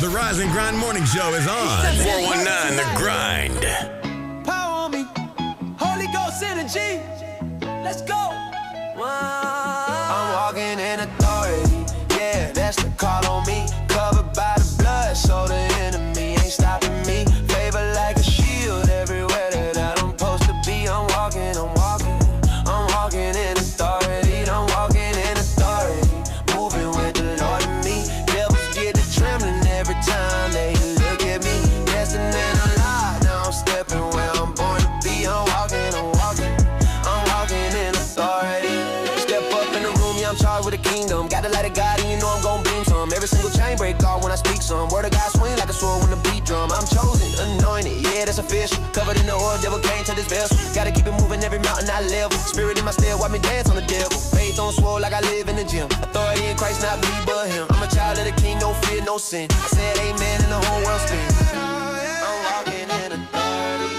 The Rise and Grind Morning Show is on. 419 The Grind. Power on me. Holy Ghost energy. Let's go. I'm walking in authority. Yeah, that's the call on me. Covered by the blood, so the enemy ain't stopping me. Favor like a shield everywhere that I'm supposed to be. I'm walking in authority. I'm walking in authority. Moving with the Lord in me. Devils get to trembling every time they look at me. Destined and alive, now I'm stepping where I'm born to be. I'm walking in authority. Step up in the room, yeah, I'm charged with the kingdom. Got the light of God and you know I'm gon' beam some. Every single chain break off when I speak some. Word of God swing like a sword when the beat drum. I'm chosen, anointed, yeah, that's official. Covered in the oil, devil can't touch this vessel. Gotta keep it moving every mountain I level. Spirit in my step, watch me dance on the devil. Faith on swole like I live in the gym. Authority in Christ, not me but him. I'm a child of the king, no fear, no sin. I said amen and the whole world spins. I'm walking in authority.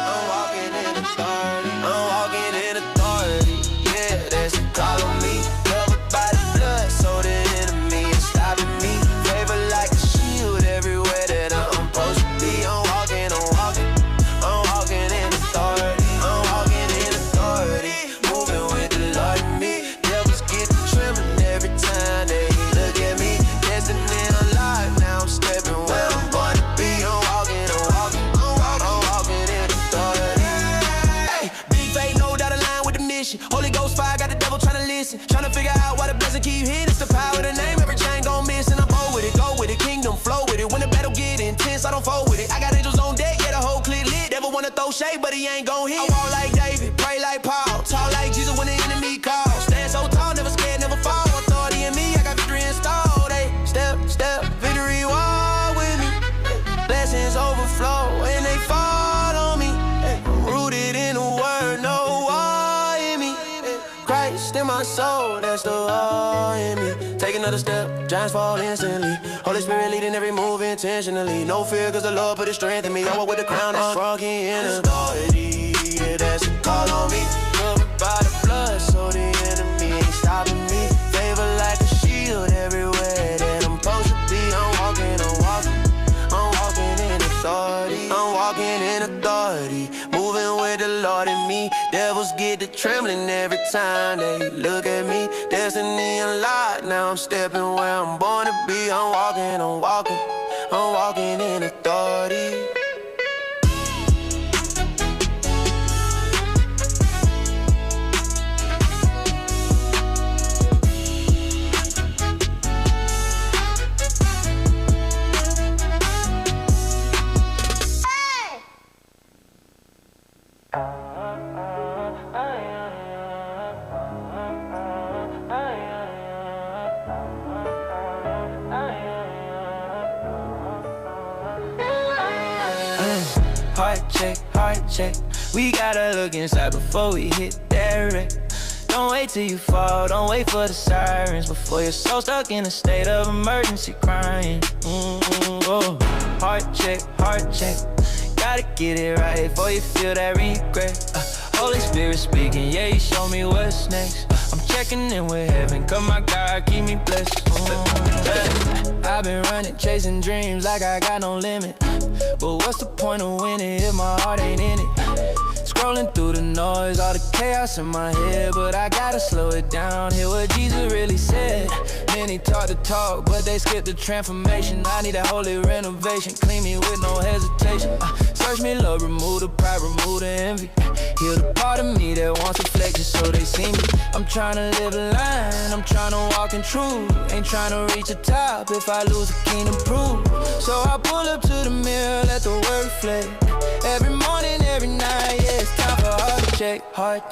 I'm walking in authority. I'm walking in authority. Yeah, that's the call on me. Covered by the blood, so the enemy ain't stopping me. Favor like a shield everywhere that I'm supposed to be. I'm walking in authority. I'm walking in authority. Moving with the Lord in me. Devils get to trembling every time they look at me. Destiny unlocked, now I'm stepping where I'm born to be. I'm walking in authority. Hey, big faith, no doubt align with the mission. Holy Ghost fire, got the devil trying to listen. Trying to figure out why the blessing keep hitting. It's the power of the name, every chain gon' miss. And I'm bold with it, go with it, kingdom flow with it. When the battle get intense, I don't fold with it. I got angels on deck, yeah, the whole clip lit. Devil wanna throw shade, but he ain't gon' hit. I walk like David, pray like Paul. Talk like Jesus when the enemy calls. Stand so tall, never scared, never fall. Authority in me, I got victory installed. Hey, step, victory walk with me. Blessings overflow and they fall on me. I'm rooted in the word, no war in me. Christ in my soul, that's the war in me. Take another step, giants fall instantly. Holy Spirit leading every move intentionally. No fear, cause the Lord put his strength in me. I walk with the crown, that's walking in authority. Yeah, that's a call on me. Covered by the blood, so the enemy ain't stopping me. Favor like a shield everywhere that I'm supposed to be. I'm walking in authority. I'm walking in authority. Moving with the Lord in me. Devils get to trembling every time they look at me. Destiny unlocked, now I'm stepping where I'm born to be. I'm walking in authority. Heart check. We gotta look inside before we hit that wreck. Don't wait till you fall, don't wait for the sirens. Before your soul stuck in a state of emergency crying. Oh. Heart check. Gotta get it right before you feel that regret. Holy Spirit speaking, yeah, you show me what's next. I'm checking in with heaven, cause my God keep me blessed. I've been running, chasing dreams like I got no limit. But what's the point of winning if my heart ain't in it? Scrolling through the noise, all the chaos in my head. But I gotta slow it down, hear what Jesus really said. Many talk the talk, but they skip the transformation. I need a holy renovation, clean me with no hesitation. Search me, Lord, remove the pride, remove the envy. Heal the part of me that wants to flex just so they see me. I'm trying to live a line, I'm trying to walk in truth. Ain't trying to reach the top if I lose the kingdom proof. So I pull up to the mirror, let the word flake. Every morning, every night, yeah, it's time for heart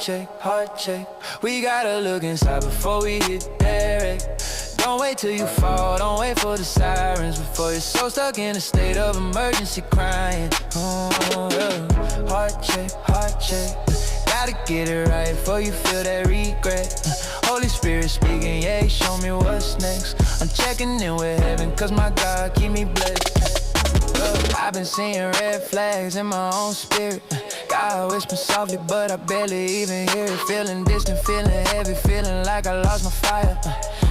check. We gotta look inside before we hit that wreck. Don't wait till you fall, don't wait for the sirens. Before you're so stuck in a state of emergency crying. Yeah. Heart check. Gotta get it right before you feel that regret. Holy Spirit speaking, yeah, show me what's next. I'm checking in with heaven, cause my God keep me blessed. I've been seeing red flags in my own spirit. God whisper softly, but I barely even hear it. Feeling distant, feeling heavy, feeling like I lost my fire.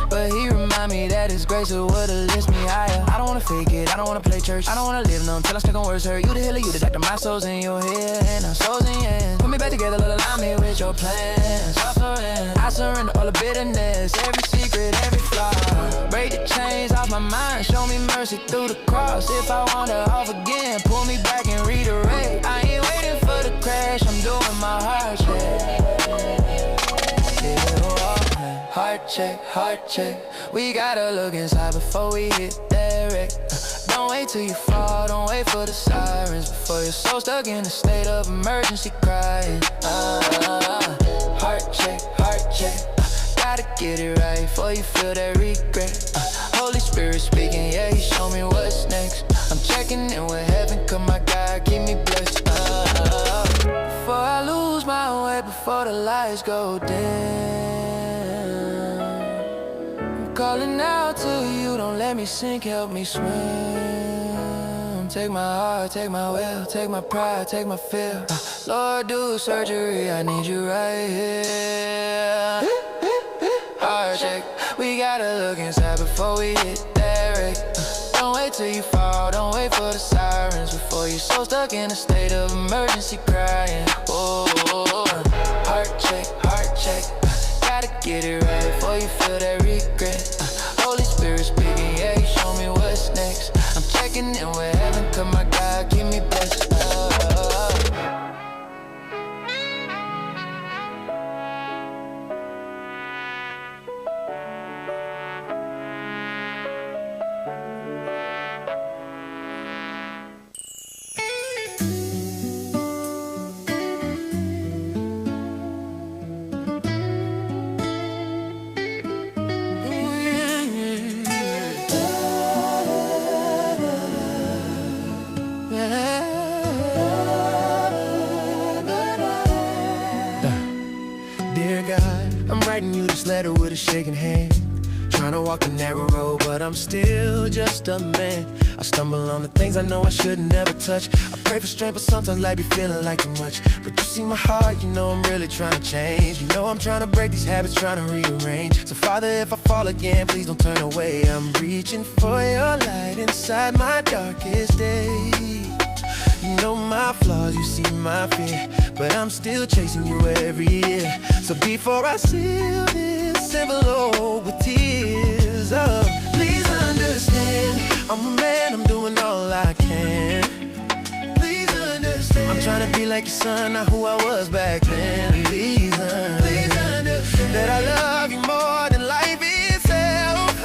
But he reminds remind me that His grace would've lifted me higher. I don't wanna fake it, I don't wanna play church. I don't wanna live numb till I stuck on words hurt. You the healer, you the doctor, my soul's in your head and our soul's in your hands. Put me back together, Lord, align me with your plans. I surrender all the bitterness, every secret, every flaw. Break the chains off my mind, show me mercy through the cross. If I wander off again, pull me back and redirect. I ain't waiting for the crash, I'm doing my heart check. Heart check. We gotta look inside before we hit that wreck. Don't wait till you fall, don't wait for the sirens. Before your soul stuck in a state of emergency crying. Heart check. Gotta get it right before you feel that regret. Holy Spirit speaking, yeah, He show me what's next. I'm checking in with heaven, cause my God keep me blessed. Before I lose my way, before the lights go dim, calling out to you, don't let me sink, help me swim. Take my heart, take my will, take my pride, take my fear. Lord, do surgery, I need you right here. Heart check, we gotta look inside before we hit that wreck. Don't wait till you fall, don't wait for the sirens. Before you're so stuck in a state of emergency crying. Oh, heart check. Gotta get it right before you feel that regret. Holy Spirit speaking, yeah, He show me what's next. I'm checking in with heaven, cause my God keep me blessed. You this letter with a shaking hand, trying to walk the narrow road, but I'm still just a man. I stumble on the things I know I should never touch. I pray for strength, but sometimes life be feeling like too much. But you see my heart, you know I'm really trying to change. You know I'm trying to break these habits, trying to rearrange. So Father, if I fall again, please don't turn away. I'm reaching for your light inside my darkest day. You know my flaws, you see my fear, but I'm still chasing you every year. So before I seal this envelope with tears, oh, please understand, I'm a man, I'm doing all I can. Please understand, I'm trying to be like your son, not who I was back then. Please understand that I love you more than life itself.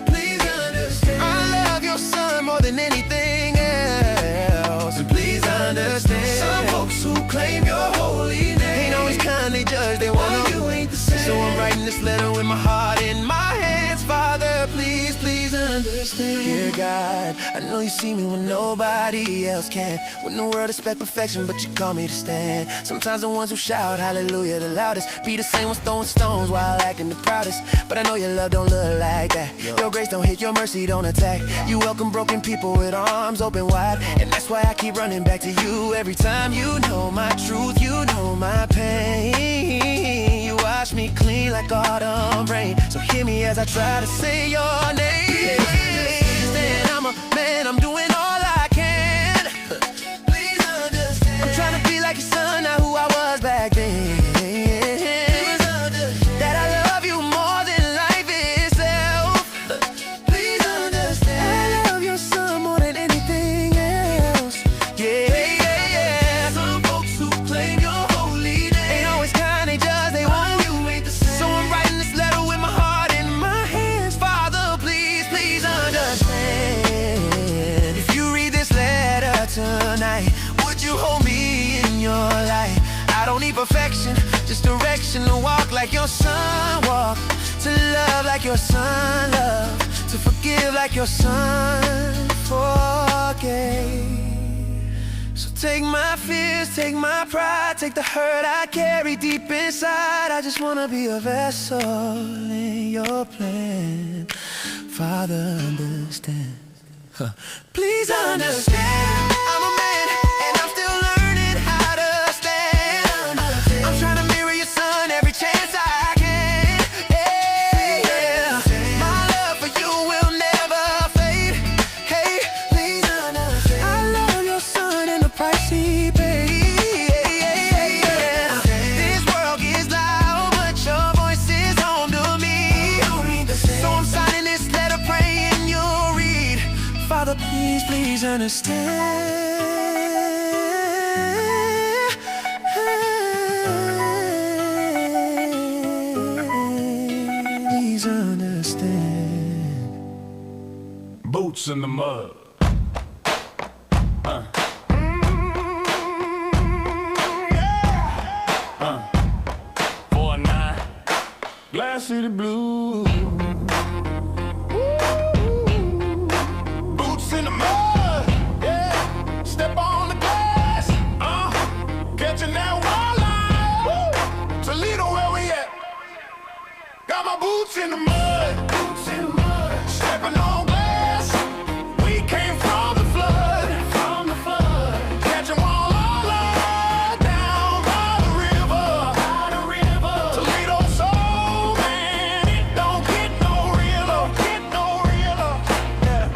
Please understand, I love your son more than anything else. And please understand, some folks who claim your holy name ain't always kind, they judge, they wanna you ain't the same. So I'm writing this letter with my heart in my hands. Father, please understand. Dear God, I know you see me when nobody else can. When the world expects perfection, but you call me to stand. Sometimes the ones who shout hallelujah the loudest be the same ones throwing stones while acting the proudest. But I know your love don't look like that. Your grace don't hit, your mercy don't attack. You welcome broken people with arms open wide, and that's why I keep running back to you every time. You know my truth, you know my pain. You wash me clean like autumn rain. So hear me as I try to say your name. Understand, I'm a man, I'm doing all I can. Please understand, I'm trying to be like your son, not who I was back then. Please understand that I love you more than life itself. Please understand, I love your son more than anything else. Yeah. Some folks who claim your holy name ain't always kind, they judge, they want you ain't the same. So I'm writing this letter with my heart in my hands. Father, please understand. If you read this letter tonight, would you hold me in your light? I don't need perfection, just direction to walk like your son walked, to love like your son loved, to forgive like your son forgave. So take my fears, take my pride, take the hurt I carry deep inside. I just wanna be a vessel in your plan. Father, understand. Please understand, I'm a man and I'm still learning how to stand. I'm trying to mirror your son every chance I can. Yeah. My please, please understand. Please understand. Boots in the mud. Glass City Blues. Boots in the mud, yeah. Step on the glass, catching that wildlife. Toledo, where we at? Got my boots in the mud, stepping on glass. We came from the flood, catching walleye down by the river. Toledo soul, man, it don't get no realer, yeah.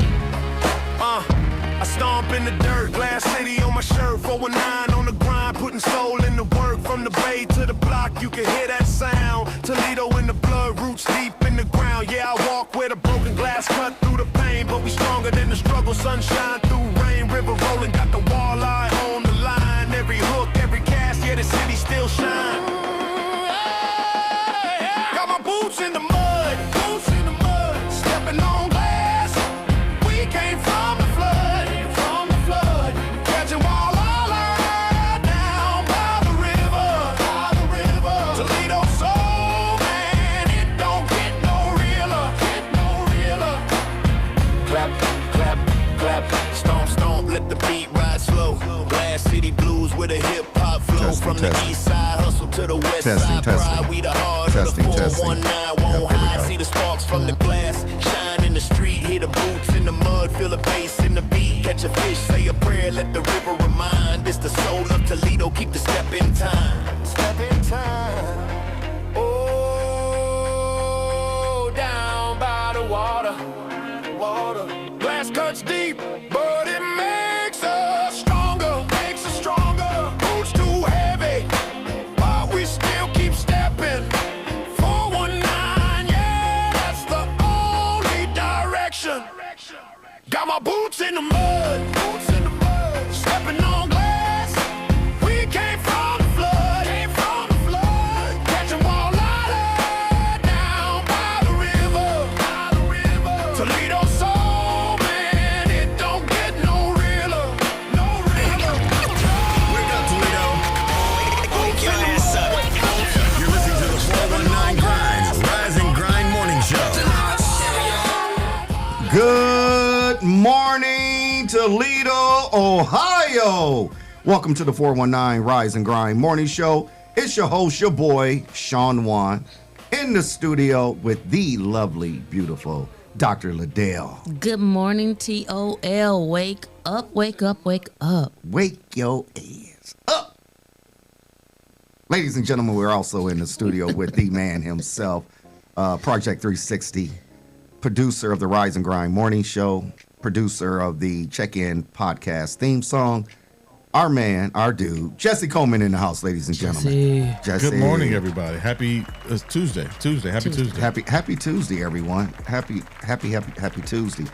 I stomp in the dirt, Glass City on my shirt, 419 on the grind, putting soul in the work. From the bay to the block, you can hear that sound. Toledo in the blood, roots deep in the ground. Yeah, I walk with a broken glass, cut through the pain, but we stronger than the struggle. Sunshine through rain, river rolling, got the walleye on the line. Every hook, every cast, yeah, the city still shine. Got my boots in the mud, stepping on glass. We came from the flood, catching walleye down by the river. Toledo soul, man, it don't get no realer. Clap, clap, clap, stomp, stomp, let the beat ride slow. Glass City Blues with a hip hop flow. From the east side, hustle to the west side. Pride, we the heart of the 419. Won't hide, see the sparks from the glass. Shine in the street, hear the boots in the mud, feel the bass in the beat. Catch a fish, say a prayer, let the river remind. It's the soul of Toledo, keep the step in time. Oh, down by the water. Glass cuts deep, but it makes us stronger. Boots too heavy, but we still keep stepping. 419, yeah, that's the only direction. Got my boots in the mud, stepping on glass. We came from the flood, catching walleye down by the river. Toledo soul, man, it don't get no realer. Wake up, Toledo. Wake your ass up. You're listening to the 419 Grind, Rise and Grind Morning Show. Good morning, Toledo, Ohio. Welcome to the 419 Rise and Grind Morning Show. It's your host, your boy, Shawn Juan, in the studio with the lovely, beautiful Dr. Liddell. Good morning, TOL. Wake up, wake up, wake up. Wake your ass up. Ladies and gentlemen, we're also in the studio with the man himself, Project 360, producer of the Rise and Grind Morning Show, producer of the Check-In podcast theme song, our man, our dude, Jesse Coleman in the house, ladies and gentlemen. Jesse. Good morning, everybody. Happy Tuesday. Happy Tuesday. Happy Tuesday, everyone. Happy Tuesday.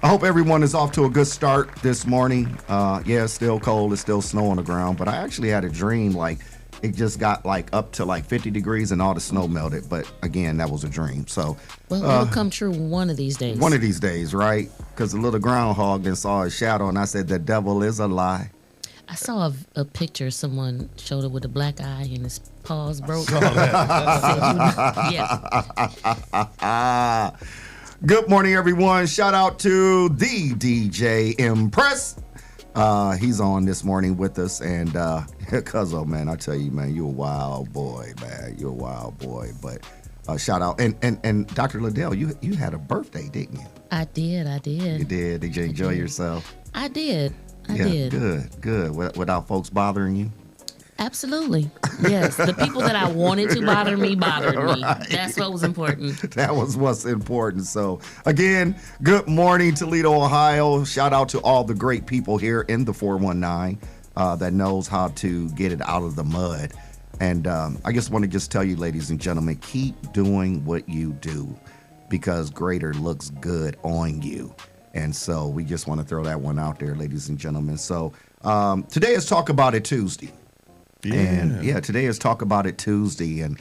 I hope everyone is off to a good start this morning. Yeah, it's still cold. It's still snow on the ground. But I actually had a dream like it just got like up to like 50 degrees and all the snow melted. But again, that was a dream. So well, it'll come true one of these days. One of these days, right? Because the little groundhog then saw a shadow and I said, the devil is a lie. I saw a picture. Someone showed it with a black eye and his paws broke. Yeah. Good morning, everyone. Shout out to the DJ Mpress. He's on this morning with us. And Cuzzo, man, I tell you, man, you're a wild boy, man. You're a wild boy. But shout out. And Dr. Liddell, you had a birthday, didn't you? I did. You did? Did you enjoy yourself? I did. I yeah, did. Good. Without folks bothering you? Absolutely. Yes. The people that I wanted to bother me bothered me. Right. That's what was important. That was what's important. So, again, good morning, Toledo, Ohio. Shout out to all the great people here in the 419 that knows how to get it out of the mud. And I just want to tell you, ladies and gentlemen, keep doing what you do because greater looks good on you. And so we just want to throw that one out there, ladies and gentlemen. So today is Talk About It Tuesday. Yeah. And today is Talk About It Tuesday. And,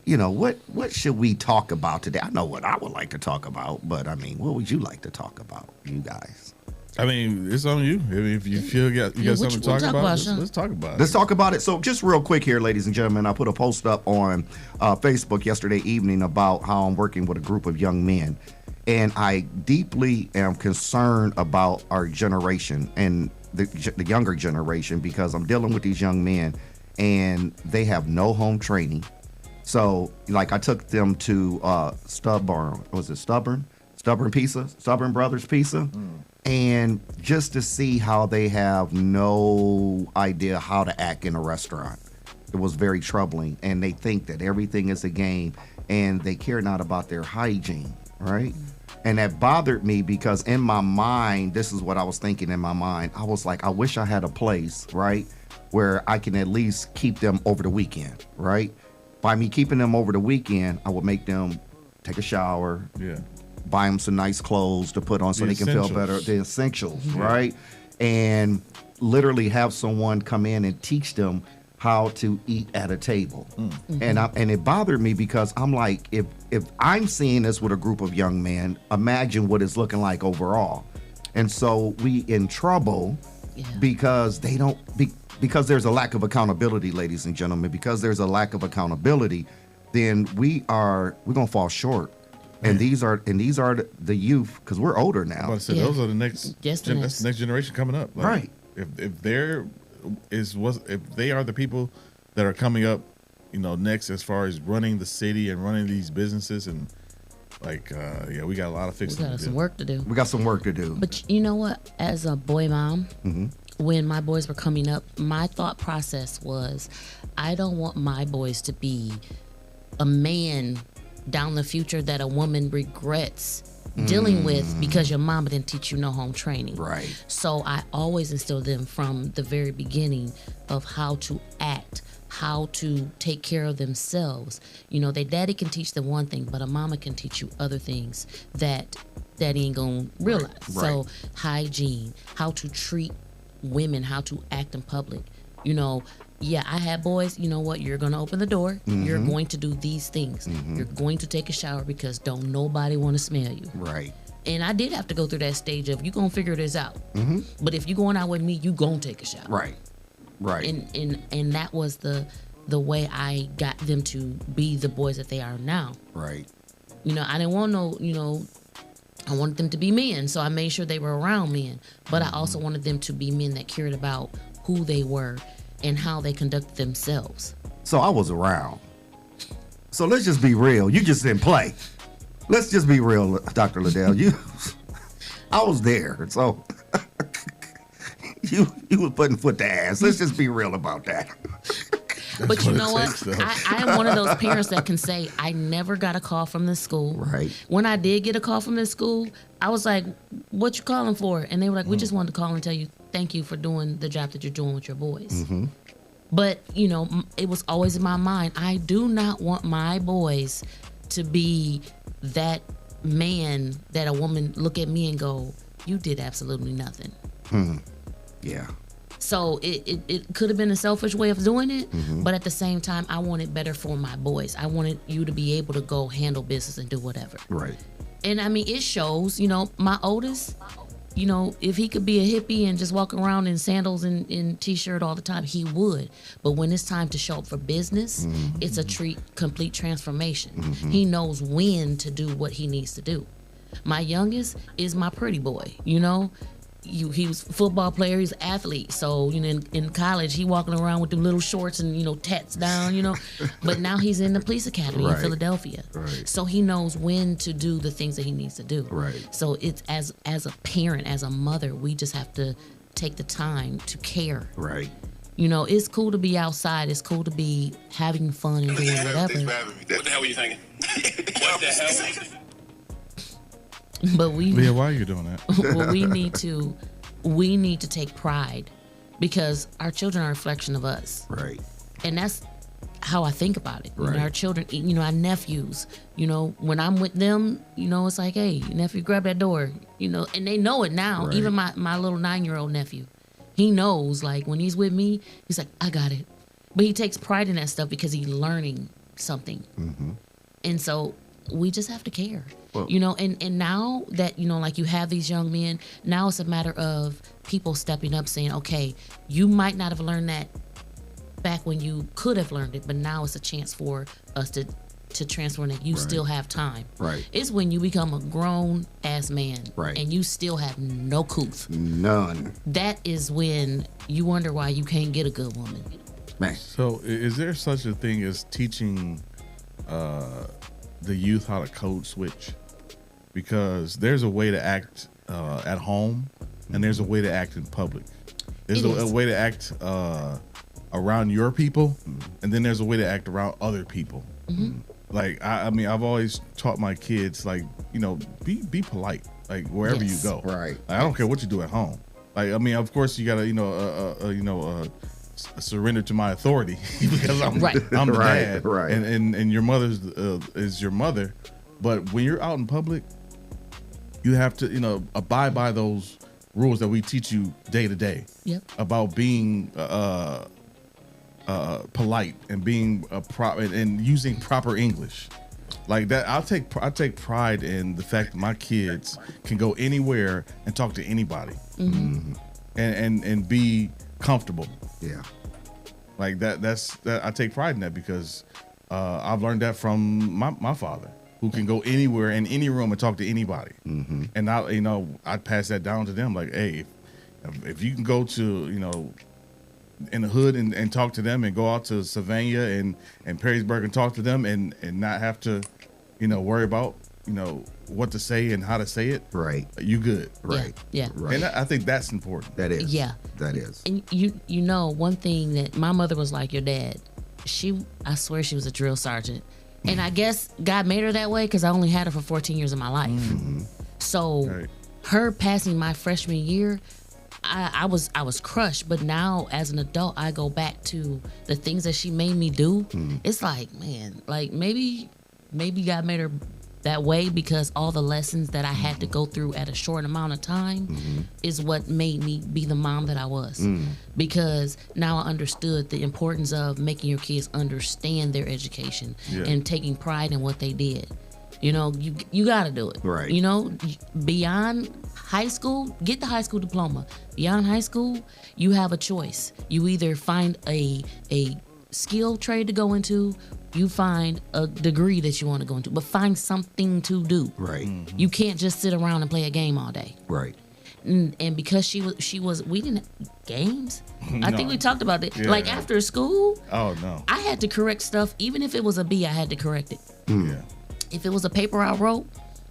you know, what should we talk about today? I know what I would like to talk about, but I mean, what would you like to talk about, you guys? I mean, it's on you. I mean, if you feel you got something to talk about, let's talk about it. Let's talk about it. So just real quick here, ladies and gentlemen, I put a post up on Facebook yesterday evening about how I'm working with a group of young men. And I deeply am concerned about our generation and the younger generation, because I'm dealing with these young men and they have no home training. So, like, I took them to Stubborn Brothers Pizza, and just to see how they have no idea how to act in a restaurant. It was very troubling, and they think that everything is a game, and they care not about their hygiene, right? And that bothered me, because in my mind, this is what I was thinking in my mind. I was like, I wish I had a place, right, where I can at least keep them over the weekend, right? By me keeping them over the weekend, I would make them take a shower, buy them some nice clothes to put on so they can feel better. The essentials, right? And literally have someone come in and teach them how to eat at a table. And it bothered me, because I'm like, if I'm seeing this with a group of young men, imagine what it's looking like overall. And so we in trouble because they don't because there's a lack of accountability, ladies and gentlemen. Because there's a lack of accountability, then we're gonna fall short. And these are the youth, because we're older now. I say, those are the next that's the next generation coming up. Like, right. If they are the people that are coming up, you know, next as far as running the city and running these businesses, and like we got a lot of fixing. We got some work to do. We got some work to do. But you know what? As a boy mom, when my boys were coming up, my thought process was, I don't want my boys to be a man down the future that a woman regrets dealing with because your mama didn't teach you no home training. Right. So I always instilled them from the very beginning of how to act, how to take care of themselves. You know, their daddy can teach them one thing, but a mama can teach you other things that daddy ain't gonna realize. Right. So hygiene, how to treat women, how to act in public. You know, I had boys, you know what, you're going to open the door. You're going to do these things. You're going to take a shower, because don't nobody want to smell you. Right. And I did have to go through that stage of, you going to figure this out. But if you're going out with me, you going to take a shower. Right. Right. And that was the way I got them to be the boys that they are now. Right. You know, I didn't want I wanted them to be men, so I made sure they were around men. But I also wanted them to be men that cared about who they were and how they conducted themselves. So I was around. So let's just be real. You just didn't play. Let's just be real, Dr. Liddell. I was there. So you was putting foot to ass. Let's just be real about that. But you know what? I am one of those parents that can say, I never got a call from the school. Right. When I did get a call from the school, I was like, what you calling for? And they were like, we just wanted to call and tell you thank you for doing the job that you're doing with your boys. But, you know, it was always in my mind, I do not want my boys to be that man that a woman look at me and go, you did absolutely nothing. Yeah. So it could have been a selfish way of doing it, but at the same time, I wanted better for my boys. I wanted you to be able to go handle business and do whatever. Right. And I mean, it shows, you know, my oldest, you know, if he could be a hippie and just walk around in sandals and t-shirt all the time, he would. But when it's time to show up for business, it's a complete transformation. He knows when to do what he needs to do. My youngest is my pretty boy, you know. He was a football player, he's an athlete. So, you know, in college, he walking around with them little shorts and, you know, tats down, you know. But now he's in the police academy in Philadelphia. Right. So he knows when to do the things that he needs to do. Right. So it's as a parent, as a mother, we just have to take the time to care. Right. You know, it's cool to be outside. It's cool to be having fun and doing whatever. What the hell were you thinking? What the hell? But Leah, why are you doing that? Well, we need to take pride, because our children are a reflection of us. Right. And that's how I think about it. Right. Our children, our nephews, when I'm with them, it's like, hey, nephew, grab that door, and they know it now. Right. Even my little 9-year-old nephew, he knows, like, when he's with me, he's like, I got it. But he takes pride in that stuff because he's learning something. Mm-hmm. And so we just have to care, Well- and now that, like you have these young men, now it's a matter of people stepping up saying, okay, you might not have learned that back when you could have learned it, but now it's a chance for us to transfer that you still have time. Right. It's when you become a grown ass man Right. and you still have no couth. None. That is when you wonder why you can't get a good woman. Man. So, is there such a thing as teaching the youth how to code switch? Because there's a way to act at home, and there's a way to act in public. There's a way to act around your people, and then there's a way to act around other people. Like, I mean, I've always taught my kids, like, be polite, like, wherever Yes. you go. Right. Like, I don't care what you do at home. Like, I mean, of course you gotta, surrender to my authority because I'm Right. I'm the Right, dad, right. and your mother's is your mother. But when you're out in public, you have to abide by those rules that we teach you day to day. Yep. About being polite and being and using proper English. Like that, I take pride in the fact that my kids can go anywhere and talk to anybody, and be comfortable. Yeah. Like that. I take pride in that because I've learned that from my father, who can go anywhere in any room and talk to anybody. And I pass that down to them. Like, hey, if you can go to in the hood and talk to them, and go out to Savannah and Perrysburg and talk to them, and not have to worry about what to say and how to say it. Right. You good. Right. Yeah. Right. And I think that's important. That is. Yeah. That is. And one thing that my mother was like your dad. I swear she was a drill sergeant. And I guess God made her that way because I only had her for 14 years of my life. So Right. her passing my freshman year, I was crushed. But now as an adult, I go back to the things that she made me do. It's like, man, like maybe God made her that way because all the lessons that I had to go through at a short amount of time is what made me be the mom that I was. Because now I understood the importance of making your kids understand their education and taking pride in what they did. You got to do it. Right. Beyond high school, get the high school diploma. Beyond high school, you have a choice. You either find a skill trade to go into, you find a degree that you want to go into, but find something to do. Right. You can't just sit around and play a game all day. Right. And because she was, we didn't games. I think we talked about it. Yeah. Like after school, Oh no. I had to correct stuff. Even if it was a B, I had to correct it. Yeah. If it was a paper I wrote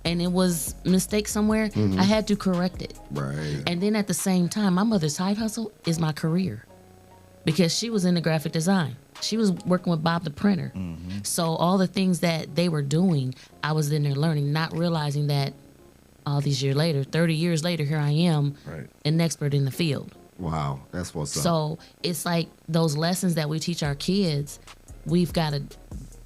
and it was mistake somewhere, I had to correct it. Right. And then at the same time, my mother's side hustle is my career because she was into graphic design. She was working with Bob the printer. So all the things that they were doing, I was in there learning, not realizing that all these years later, 30 years later, here I am, Right. an expert in the field. Wow. That's what's up. So it's like those lessons that we teach our kids, we've got to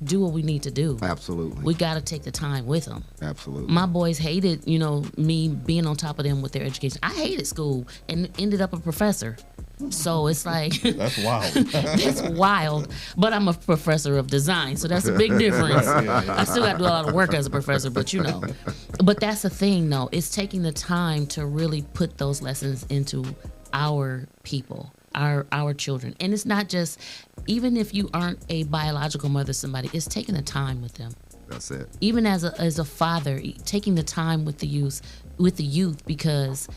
do what we need to do. Absolutely. We got to take the time with them. Absolutely. My boys hated, me being on top of them with their education. I hated school and ended up a professor. So it's like, That's wild. it's wild, but I'm a professor of design, so that's a big difference. I still got to do a lot of work as a professor, but But that's the thing, though. It's taking the time to really put those lessons into our people, our children. And it's not just, even if you aren't a biological mother to somebody, it's taking the time with them. That's it. Even as a father, taking the time with the youth, because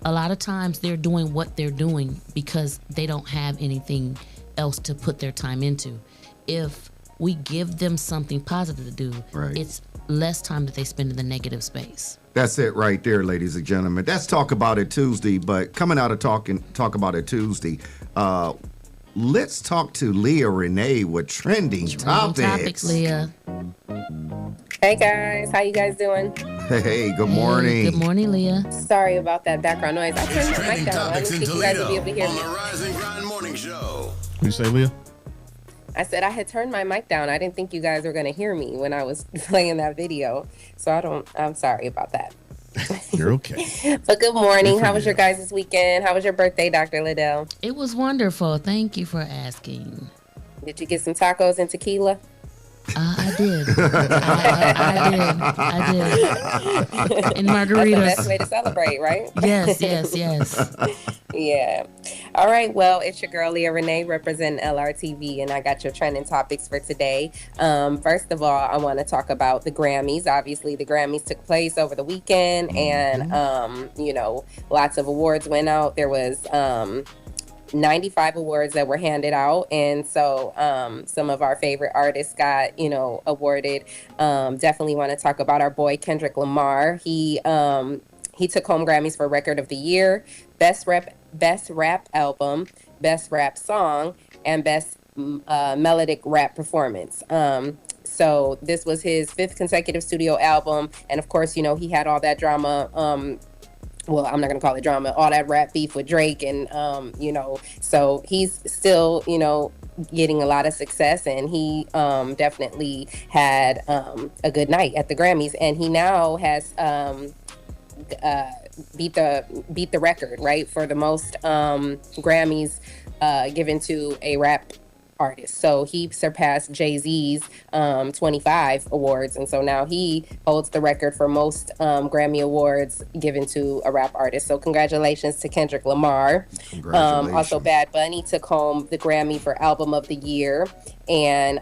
a lot of times they're doing what they're doing because they don't have anything else to put their time into. If we give them something positive to do, Right. it's less time that they spend in the negative space. That's it right there, ladies and gentlemen. That's Talk About It Tuesday. But coming out of Talk About It Tuesday, let's talk to Leah Renee with trending topics. Leah. Hey guys, how you guys doing? Hey, good morning. Good morning, Leah. Sorry about that background noise. I turned the mic Trending down. Let me topics see in if you guys will be able to Toledo hear on me. the Rise and Grind Morning Show. You say, Leah? I said I had turned my mic down. I didn't think you guys were going to hear me when I was playing that video. So I'm sorry about that. You're okay. But good morning. Good How for was you. your guys' weekend? How was your birthday, Dr. Liddell? It was wonderful. Thank you for asking. Did you get some tacos and tequila? I did. I did. And That's the best margaritas. way to celebrate, right? Yes. Yeah. All right. Well, it's your girl, Leah Renee, representing LRTV, and I got your trending topics for today. First of all, I want to talk about the Grammys. Obviously, the Grammys took place over the weekend, and, lots of awards went out. There was 95 awards that were handed out, and so some of our favorite artists got awarded. Definitely want to talk about our boy Kendrick Lamar. He took home Grammys for Record of the Year, Best Rap Album, Best Rap Song, and Best Melodic Rap Performance. So this was his 5th consecutive studio album, and of course, he had all that drama. Well, I'm not going to call it drama, all that rap beef with Drake. And, so he's still, getting a lot of success. And he definitely had a good night at the Grammys. And he now has beat the record, right, for the most Grammys given to a rap artist. So he surpassed Jay-Z's 25 awards, and so now he holds the record for most Grammy awards given to a rap artist. So congratulations to Kendrick Lamar. Also, Bad Bunny took home the Grammy for Album of the Year, and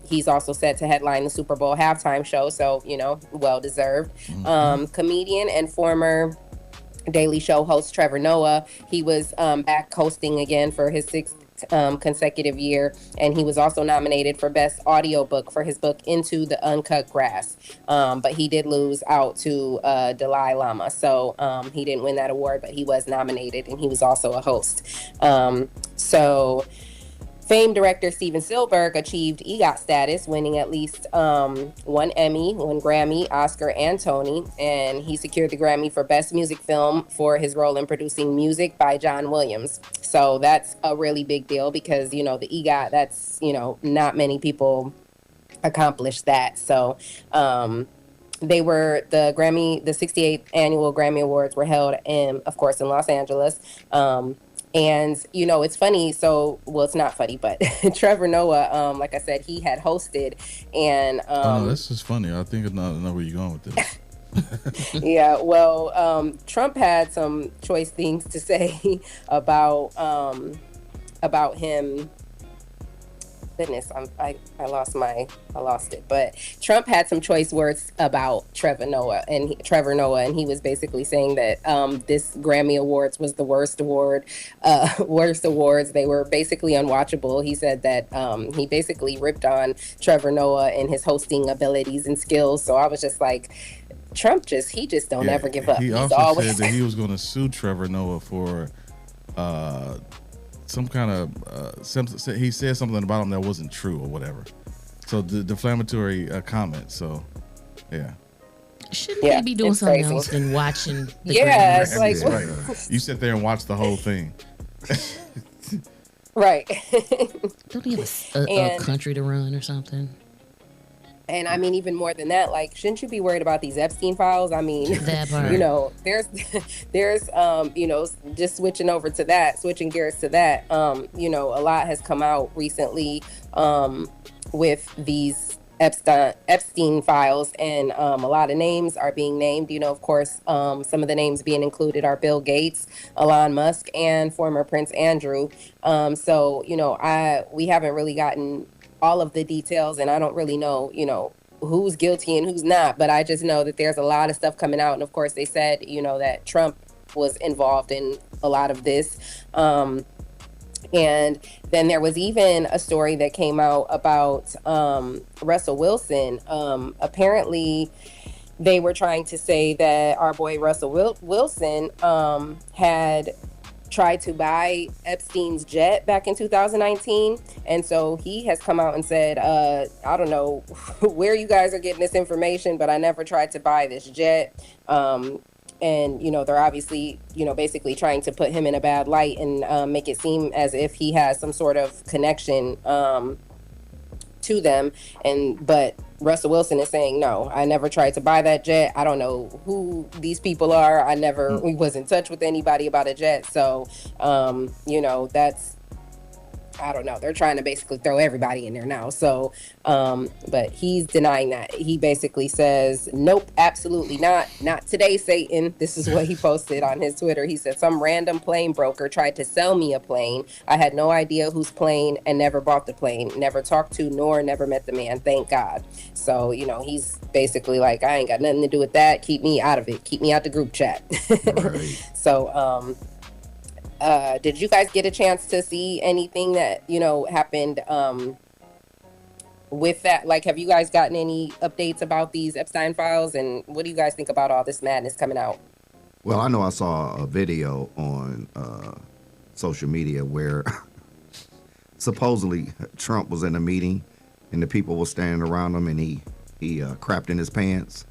he's also set to headline the Super Bowl halftime show, so well deserved. Comedian and former Daily Show host Trevor Noah, he was back hosting again for his 6th consecutive year, and he was also nominated for Best Audiobook for his book Into the Uncut Grass, but he did lose out to Dalai Lama, so he didn't win that award, but he was nominated, and he was also a host. Famed director Steven Spielberg achieved EGOT status, winning at least 1 Emmy, 1 Grammy, Oscar, and Tony. And he secured the Grammy for Best Music Film for his role in producing Music by John Williams. So that's a really big deal because, the EGOT, that's, not many people accomplish that. So they were the 68th annual Grammy Awards were held of course, in Los Angeles. And, it's funny. So, well, it's not funny, but Trevor Noah, like I said, he had hosted and. No, this is funny. I think I know where you're going with this. Yeah, well, Trump had some choice things to say about him. Goodness, I lost it. But Trump had some choice words about Trevor Noah, and he was basically saying that this Grammy Awards was the worst awards. They were basically unwatchable. He said that he basically ripped on Trevor Noah and his hosting abilities and skills. So I was just like, Trump he just don't ever give up. He He's also always said that he was going to sue Trevor Noah for some kind of he said something about him that wasn't true or whatever. So the defamatory comment. So yeah. Shouldn't they be doing something crazy. else than watching the Yeah, Grammys? it's like Right. You sit there and watch the whole thing. right. Don't he have a country to run or something? And I mean, even more than that, like, shouldn't you be worried about these Epstein files? I mean, That part. there's, just switching gears to that, a lot has come out recently with these Epstein files, and a lot of names are being named. Of course, some of the names being included are Bill Gates, Elon Musk, and former Prince Andrew. We haven't really gotten all of the details, and I don't really know, who's guilty and who's not, but I just know that there's a lot of stuff coming out. And of course they said, that Trump was involved in a lot of this. And then there was even a story that came out about Russell Wilson. Apparently they were trying to say that our boy Russell Wilson had tried to buy Epstein's jet back in 2019, and so he has come out and said, I don't know where you guys are getting this information, but I never tried to buy this jet. And they're obviously basically trying to put him in a bad light and make it seem as if he has some sort of connection to them, but Russell Wilson is saying, no, I never tried to buy that jet. I don't know who these people are. We was in touch with anybody about a jet. So, that's, I don't know. They're trying to basically throw everybody in there now. So, but he's denying that. He basically says, nope, absolutely not. Not today, Satan. This is what he posted on his Twitter. He said, some random plane broker tried to sell me a plane. I had no idea whose plane and never bought the plane. Never talked to nor never met the man. Thank God. So, he's basically like, I ain't got nothing to do with that. Keep me out of it. Keep me out the group chat. Right. So, did you guys get a chance to see anything that, happened with that? Like, have you guys gotten any updates about these Epstein files? And what do you guys think about all this madness coming out? Well, I know I saw a video on social media where supposedly Trump was in a meeting and the people were standing around him and he crapped in his pants.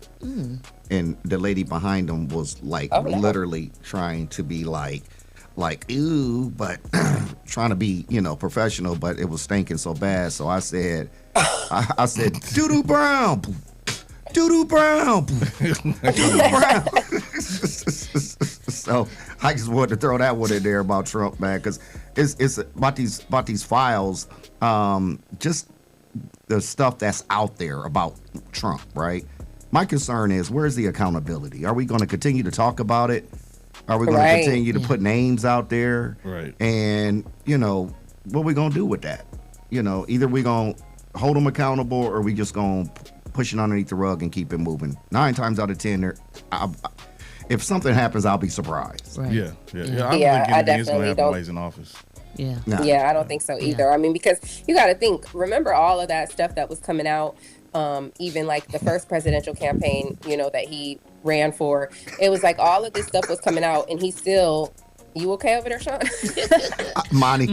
And the lady behind him was literally trying to be like, ew, but trying to be, professional, but it was stinking so bad. So I said, doo-doo brown, doo-doo brown, doo-doo brown. So I just wanted to throw that one in there about Trump, man, because it's about these files, just the stuff that's out there about Trump, right? My concern is, where's the accountability? Are we going to continue to talk about it? Are we going to continue to put names out there? Right. And, what are we going to do with that? Either we going to hold them accountable or we just going to push it underneath the rug and keep it moving. 9 times out of 10, if something happens, I'll be surprised. Right. Yeah. I don't think I anything is going to definitely happen don't. while he's in office. Yeah. Nah. Yeah, I don't think so either. I mean, because you got to think, remember all of that stuff that was coming out, even like the first presidential campaign, that he ran for. It was like all of this stuff was coming out and he still, you okay over there, Shawn? Monty.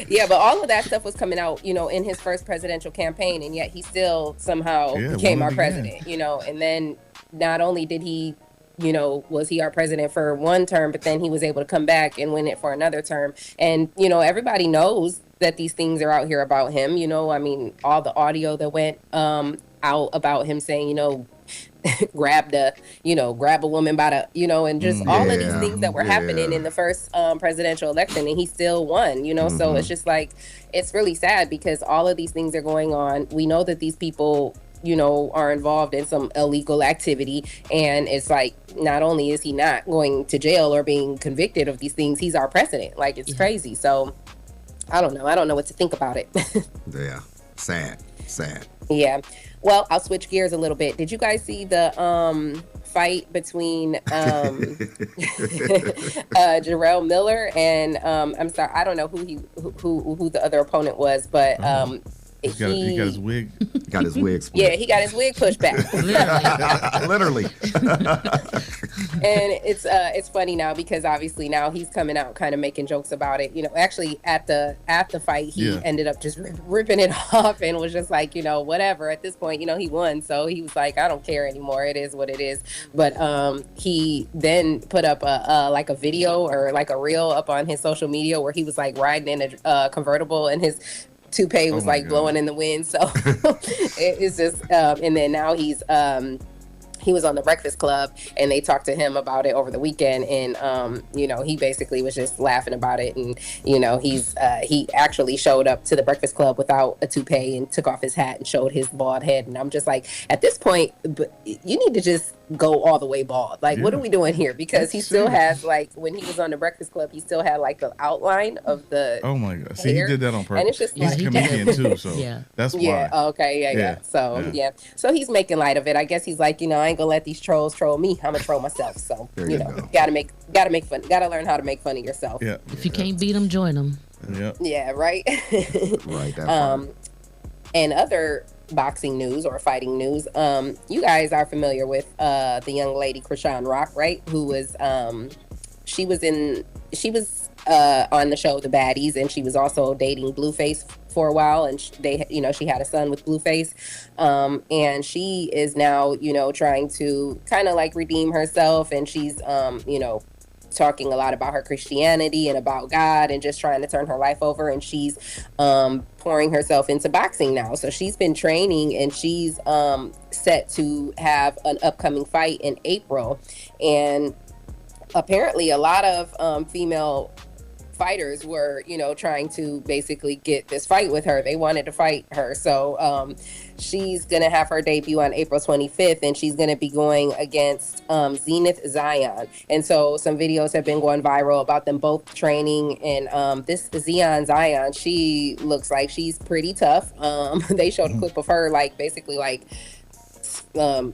Yeah, but all of that stuff was coming out, in his first presidential campaign, and yet he still somehow became our president, and then not only did he, was he our president for one term, but then he was able to come back and win it for another term. And, everybody knows that these things are out here about him, I mean, all the audio that went out about him saying, grab a woman by the, and just all of these things that were happening in the first presidential election, and he still won, so it's just like, it's really sad because all of these things are going on. We know that these people, are involved in some illegal activity, and it's like, not only is he not going to jail or being convicted of these things, he's our president. Like, it's crazy. So I don't know what to think about it. Yeah. Sad. Yeah. Well, I'll switch gears a little bit. Did you guys see the fight between Jarrell Miller and I'm sorry, I don't know who the other opponent was, but he got his wig. Got his wig split. Yeah, he got his wig pushed back. Literally. And it's funny now because obviously now he's coming out kind of making jokes about it. Actually at the fight he ended up just ripping it off and was just like, whatever. At this point, he won, so he was like, I don't care anymore. It is what it is. But he then put up a video or like a reel up on his social media where he was like riding in a convertible and his toupee was blowing in the wind. So it's just and then now he was on the Breakfast Club and they talked to him about it over the weekend, and he basically was just laughing about it, and he actually showed up to the Breakfast Club without a toupee and took off his hat and showed his bald head, and I'm just like, at this point, you need to just go all the way bald. Like, what are we doing here? Because he still has, like, when he was on the Breakfast Club, he still had like the outline of the oh my god, see, hair. he did that on purpose, and it's just he's like, a comedian too, so that's why. Okay, so so he's making light of it. I guess he's like, I ain't gonna let these trolls troll me, I'm gonna troll myself. So gotta make fun, gotta learn how to make fun of yourself. If you can't beat them, join them. Right. Right. And other boxing news or fighting news, you guys are familiar with the young lady Krishan Rock, right? Who was she was on the show The Baddies, and she was also dating Blueface for a while, and she had a son with Blueface, and she is now trying to kind of like redeem herself, and she's talking a lot about her Christianity and about God and just trying to turn her life over. And she's pouring herself into boxing now. So she's been training, and she's set to have an upcoming fight in April. And apparently a lot of female fighters were, trying to basically get this fight with her. They wanted to fight her. So she's going to have her debut on April 25th, and she's going to be going against Zenith Zion. And so some videos have been going viral about them both training. And this Zion, she looks like she's pretty tough. They showed a clip of her, basically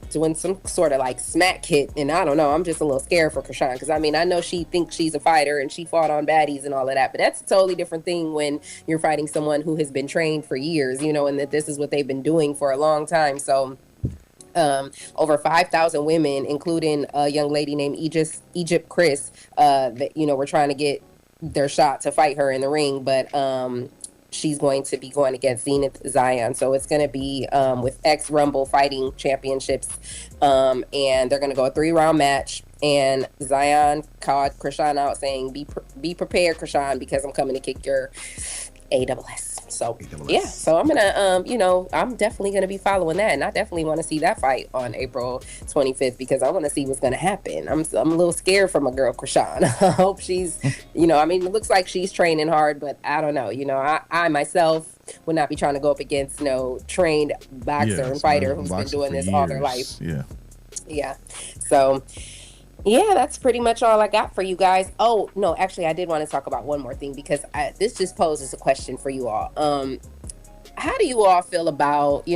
doing some sort of smack hit, and I don't know, I'm just a little scared for Krishan, because I know she thinks she's a fighter and she fought on baddies and all of that, but that's a totally different thing when you're fighting someone who has been trained for years, and that this is what they've been doing for a long time. So over 5,000 women, including a young lady named Egypt Chris, that were trying to get their shot to fight her in the ring, but she's going to be going against Zenith Zion. So it's going to be with Rumble Fighting Championships. And they're going to go a 3-round match. And Zion called Krishan out saying, be prepared, Krishan, because I'm coming to kick your AWS. So, yeah. So I'm going to, I'm definitely going to be following that. And I definitely want to see that fight on April 25th, because I want to see what's going to happen. I'm a little scared for my girl, Krishan. I hope she's, it looks like she's training hard, but I don't know. I myself would not be trying to go up against no trained boxer and fighter who's been doing this all their life. Yeah. Yeah. So, yeah, that's pretty much all I got for you guys. Oh, no, actually, I did want to talk about one more thing, because this just poses a question for you all. How do you all feel about,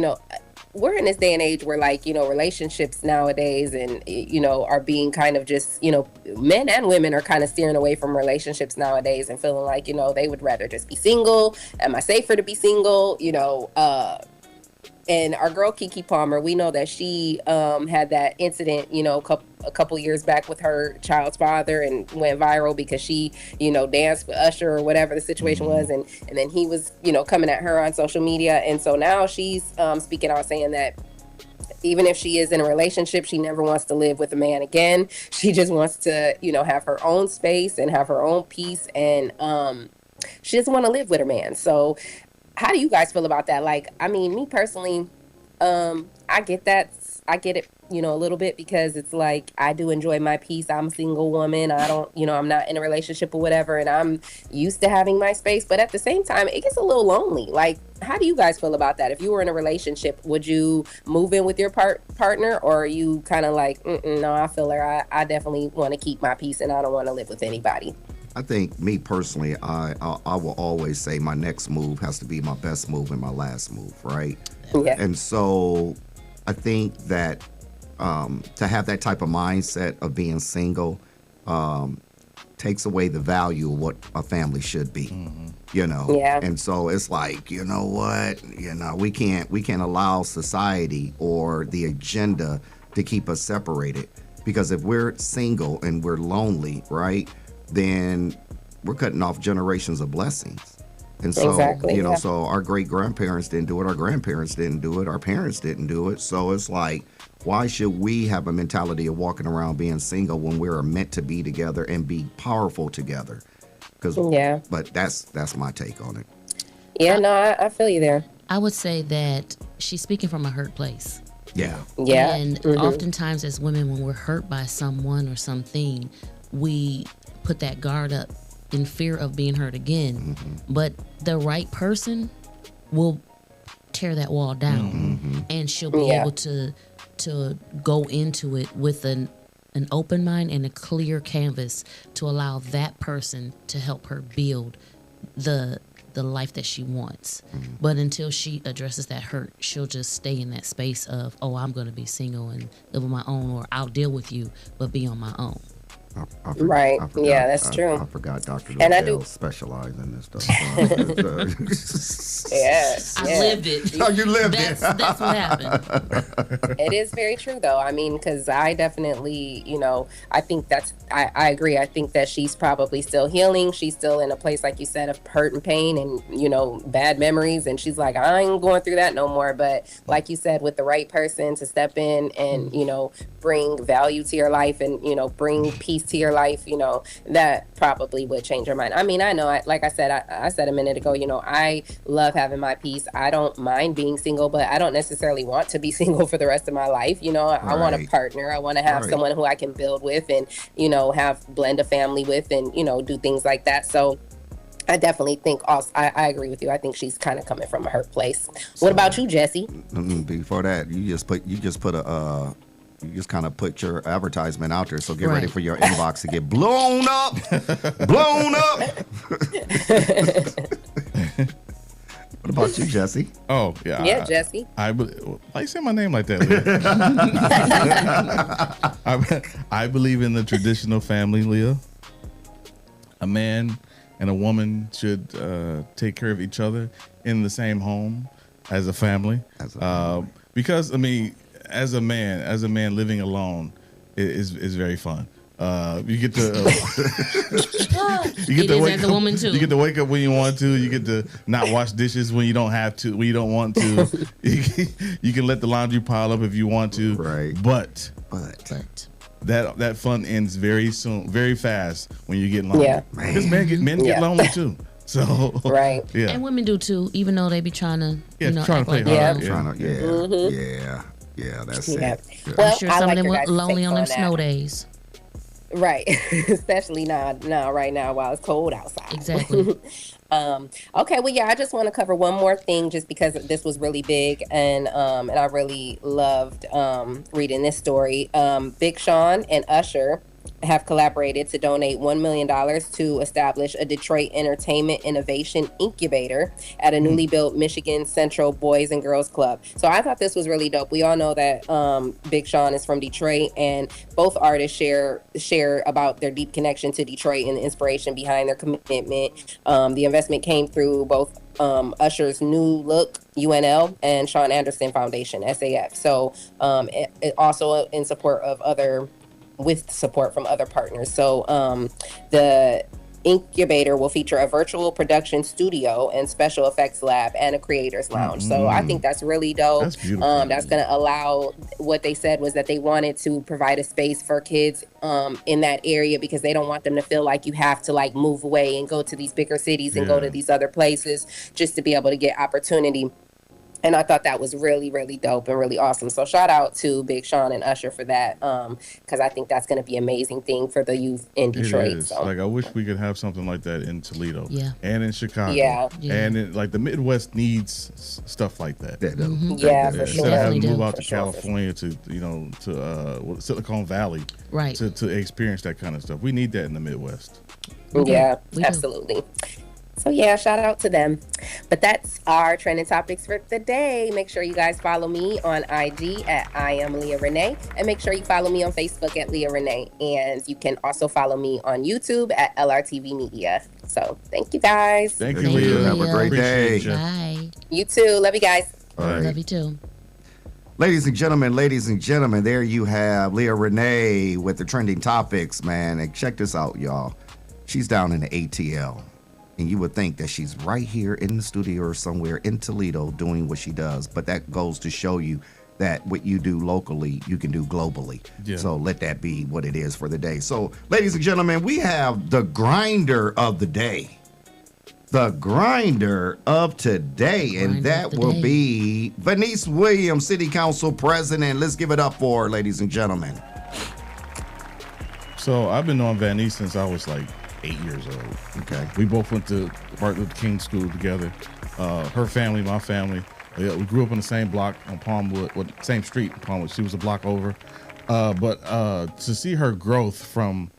we're in this day and age where, relationships nowadays and, are being kind of just, men and women are kind of steering away from relationships nowadays and feeling like, they would rather just be single. Am I safer to be single? And our girl Keke Palmer, we know that she had that incident, a couple years back with her child's father, and went viral because she, danced with Usher or whatever the situation was, and then he was, coming at her on social media, and so now she's speaking out saying that even if she is in a relationship, she never wants to live with a man again. She just wants to, have her own space and have her own peace, and she doesn't want to live with a man. So how do you guys feel about that? Me personally, I get that. I get it, a little bit, because it's I do enjoy my peace. I'm a single woman. I don't, I'm not in a relationship or whatever, and I'm used to having my space. But at the same time, it gets a little lonely. How do you guys feel about that? If you were in a relationship, would you move in with your partner, or are you kind of no, I feel her. I definitely want to keep my peace, and I don't want to live with anybody. I think, me personally, I will always say my next move has to be my best move and my last move, right? Yeah. And so I think that to have that type of mindset of being single takes away the value of what a family should be, Yeah. And so it's we can't allow society or the agenda to keep us separated, because if we're single and we're lonely, right, then we're cutting off generations of blessings. And so, exactly, so our great grandparents didn't do it, our grandparents didn't do it, our parents didn't do it. So it's why should we have a mentality of walking around being single when we're meant to be together and be powerful together? But that's my take on it. Yeah, no, I feel you there. I would say that she's speaking from a hurt place. Yeah. Yeah. And oftentimes as women, when we're hurt by someone or something, we put that guard up in fear of being hurt again. But the right person will tear that wall down, and she'll be able to go into it with an open mind and a clear canvas to allow that person to help her build the life that she wants. But until she addresses that hurt, she'll just stay in that space of, I'm going to be single and live on my own, or I'll deal with you but be on my own. I forgot, that's true. I forgot Dr. And I Dale do specialize in this stuff. I lived it. Oh, you lived it. That's what happened. It is very true, though. Because I definitely, I think I agree. I think that she's probably still healing. She's still in a place, like you said, of hurt and pain and, bad memories. And she's like, I ain't going through that no more. But like you said, with the right person to step in and, bring value to your life and, bring peace speak to your life, that probably would change your mind. I mean, I know, like I said, I said a minute ago, I love having my peace. I don't mind being single, but I don't necessarily want to be single for the rest of my life. I want a partner. I want to have someone who I can build with and, blend a family with and, do things like that. So I definitely think also, I agree with you. I think she's kind of coming from a hurt place. What about you, Jesse? Before that, you just kind of put your advertisement out there. So get ready for your inbox to get blown up. What about you, Jesse? Oh, yeah. Yeah, Jesse. Why you say my name like that, Leah? I believe in the traditional family, Leah. A man and a woman should take care of each other in the same home as a family. Because, I mean, as a man living alone is very fun. You get to as a woman too. You get to wake up when you want to. You get to not wash dishes when you don't have to, when you don't want to. You can let the laundry pile up if you want to. Right. But that fun ends very soon, very fast when you get lonely. Yeah. Because men get lonely too. So right. Yeah. And women do too, even though they be trying to trying to play hard. That's Yeah. it. Well, I'm sure some of them were lonely on them snow days. Right. Especially right now while it's cold outside. Exactly. Okay, well, yeah, I just want to cover one more thing just because this was really big and I really loved reading this story. Big Shawn and Usher have collaborated to donate $1 million to establish a Detroit entertainment innovation incubator at a newly built Michigan Central Boys and Girls Club. So I thought this was really dope. We all know that Big Shawn is from Detroit, and both artists share about their deep connection to Detroit and the inspiration behind their commitment. The investment came through both Usher's New Look UNL and Shawn Anderson Foundation SAF. So it also in support of with support from other partners. So the incubator will feature a virtual production studio and special effects lab and a creators lounge. So I think that's really dope. That's beautiful. That's going to allow, what they said was that they wanted to provide a space for kids in that area because they don't want them to feel like you have to like move away and go to these bigger cities and go to these other places just to be able to get opportunity. And I thought that was really, really dope and really awesome. So shout out to Big Shawn and Usher for that, because I think that's going to be an amazing thing for the youth in Detroit. It is. So. Like, I wish we could have something like that in Toledo and in Chicago. Yeah. And the Midwest needs stuff like that. Yeah, for sure. Instead of having to move out to California to Silicon Valley to experience that kind of stuff. We need that in the Midwest. Yeah, absolutely. So yeah, shout out to them. But that's our trending topics for the day. Make sure you guys follow me on IG at I am Leah Renee, and make sure you follow me on Facebook at Leah Renee. And you can also follow me on YouTube at LRTV Media. So thank you guys. Thank you, Leah. Have a great day. Bye. You too. Love you guys. All right. Love you too. Ladies and gentlemen, there you have Leah Renee with the trending topics, man. And check this out, y'all. She's down in the ATL. And you would think that she's right here in the studio or somewhere in Toledo doing what she does. But that goes to show you that what you do locally, you can do globally. Yeah. So let that be what it is for the day. So, ladies and gentlemen, we have the grinder of the day. The grinder of today. And that will be Venice Williams, City Council President. Let's give it up for her, ladies and gentlemen. So I've been knowing Vanice since I was like 8 years old. Okay. We both went to Martin Luther King School together. Her family, my family. We grew up on the same block on Palmwood, same street in Palmwood. She was a block over. But to see her growth from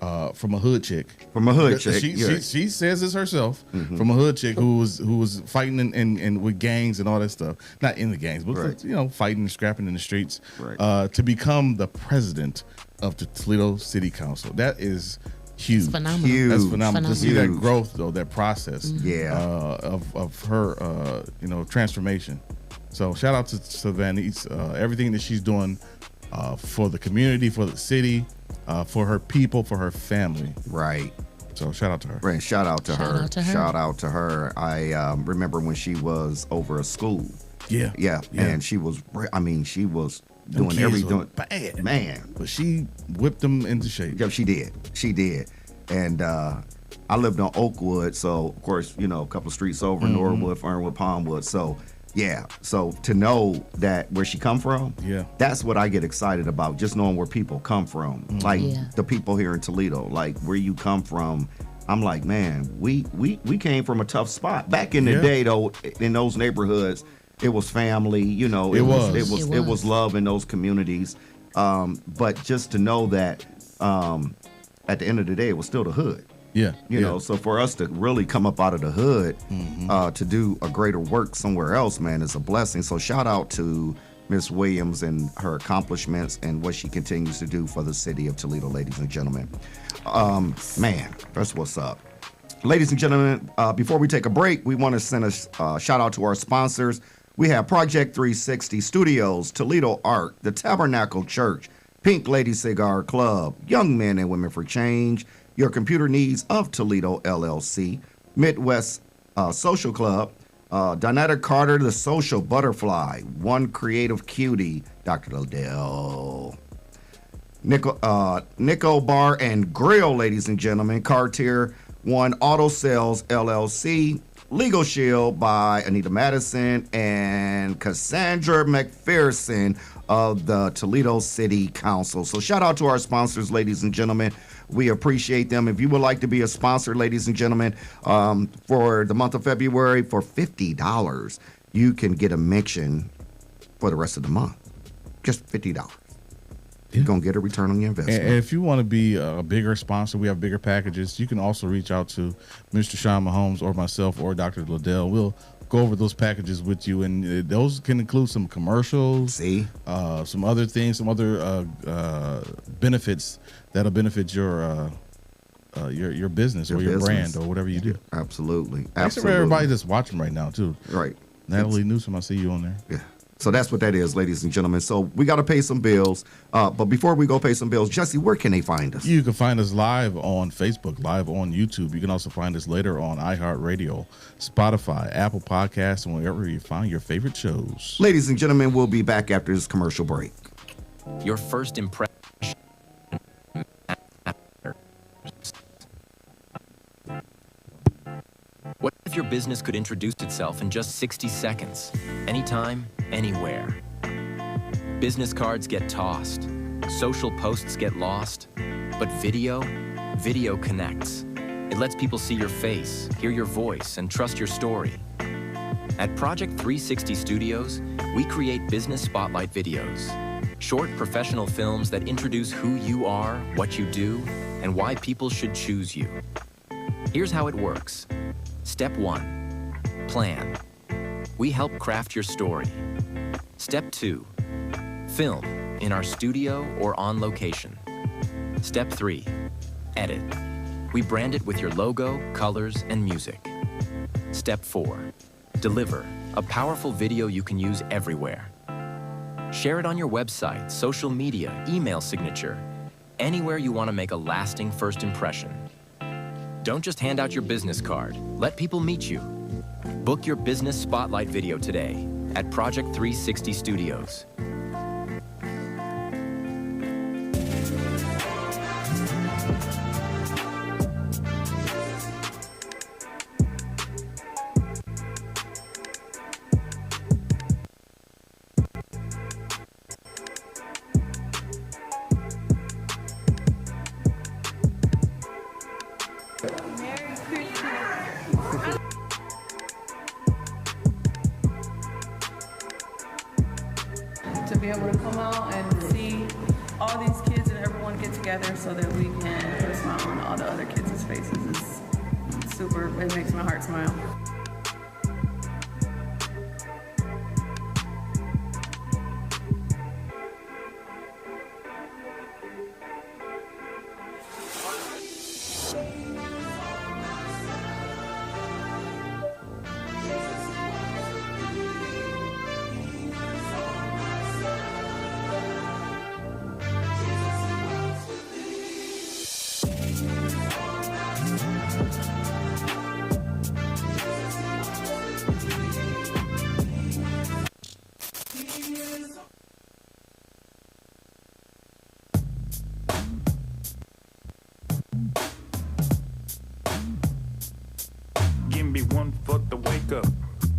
a hood chick. From a hood chick. She says this herself. From a hood chick who was fighting and with gangs and all that stuff. Not in the gangs, but fighting and scrapping in the streets. Right. To become the president of the Toledo City Council. That is huge. It's phenomenal. Huge. That's phenomenal. To see that growth, though, that process of her, transformation. So shout out to Vanice, everything that she's doing for the community, for the city, for her people, for her family. Right. So shout out to her. Right. Shout out to her. I remember when she was over a school. Yeah. And she was doing kids everything. were bad, man. But she whipped them into shape. Yeah, she did. And I lived on Oakwood, so of course, you know, a couple of streets over, Norwood, Fernwood, Palmwood. So yeah, so to know that where she come from, that's what I get excited about. Just knowing where people come from, like the people here in Toledo, like where you come from. I'm like, man, we came from a tough spot back in the day, though. In those neighborhoods, it was family, you know. It was love in those communities. But just to know that at the end of the day, it was still the hood. Yeah. You know, so for us to really come up out of the hood to do a greater work somewhere else, man, is a blessing. So shout out to Miss Williams and her accomplishments and what she continues to do for the city of Toledo, ladies and gentlemen. Man, that's what's up. Ladies and gentlemen, before we take a break, we want to send a shout out to our sponsors. We have Project 360 Studios, Toledo Art, the Tabernacle Church, Pink Lady Cigar Club, Young Men and Women for Change, Your Computer Needs of Toledo LLC, Midwest Social Club, Donetta Carter, the Social Butterfly, One Creative Cutie, Dr. Liddell, Nico Bar and Grill, ladies and gentlemen, Cartier One Auto Sales LLC, Legal Shield by Anita Madison and Cassandra McPherson of the Toledo City Council. So shout out to our sponsors, ladies and gentlemen. We appreciate them. If you would like to be a sponsor, ladies and gentlemen, for the month of February, for $50, you can get a mention for the rest of the month. Just $50. You're going to get a return on your investment. And if you want to be a bigger sponsor, we have bigger packages. You can also reach out to Mr. Shawn Mahomes or myself or Dr. Liddell. We'll go over those packages with you, and those can include some commercials, some other things, some other benefits that'll benefit your business or your brand or whatever you do. Absolutely. Thanks for everybody that's watching right now too. Right. Natalie Newsom, I see you on there. Yeah. So that's what that is, ladies and gentlemen. So we got to pay some bills. But before we go pay some bills, Jesse, where can they find us? You can find us live on Facebook, live on YouTube. You can also find us later on iHeartRadio, Spotify, Apple Podcasts, and wherever you find your favorite shows. Ladies and gentlemen, we'll be back after this commercial break. Your first impression. What if your business could introduce itself in just 60 seconds? Anytime, anywhere. Business cards get tossed. Social posts get lost. But video connects. It lets people see your face, hear your voice, and trust your story. At Project 360 Studios, we create business spotlight videos. Short professional films that introduce who you are, what you do, and why people should choose you. Here's how it works. Step 1, plan. We help craft your story. Step 2, film in our studio or on location. Step 3, edit. We brand it with your logo, colors, and music. Step 4, deliver a powerful video you can use everywhere. Share it on your website, social media, email signature, anywhere you want to make a lasting first impression. Don't just hand out your business card. Let people meet you. Book your business spotlight video today at Project 360 Studios. To be able to come out and see all these kids and everyone get together so that we can put a smile on all the other kids' faces is super, it makes my heart smile. me one for the wake up.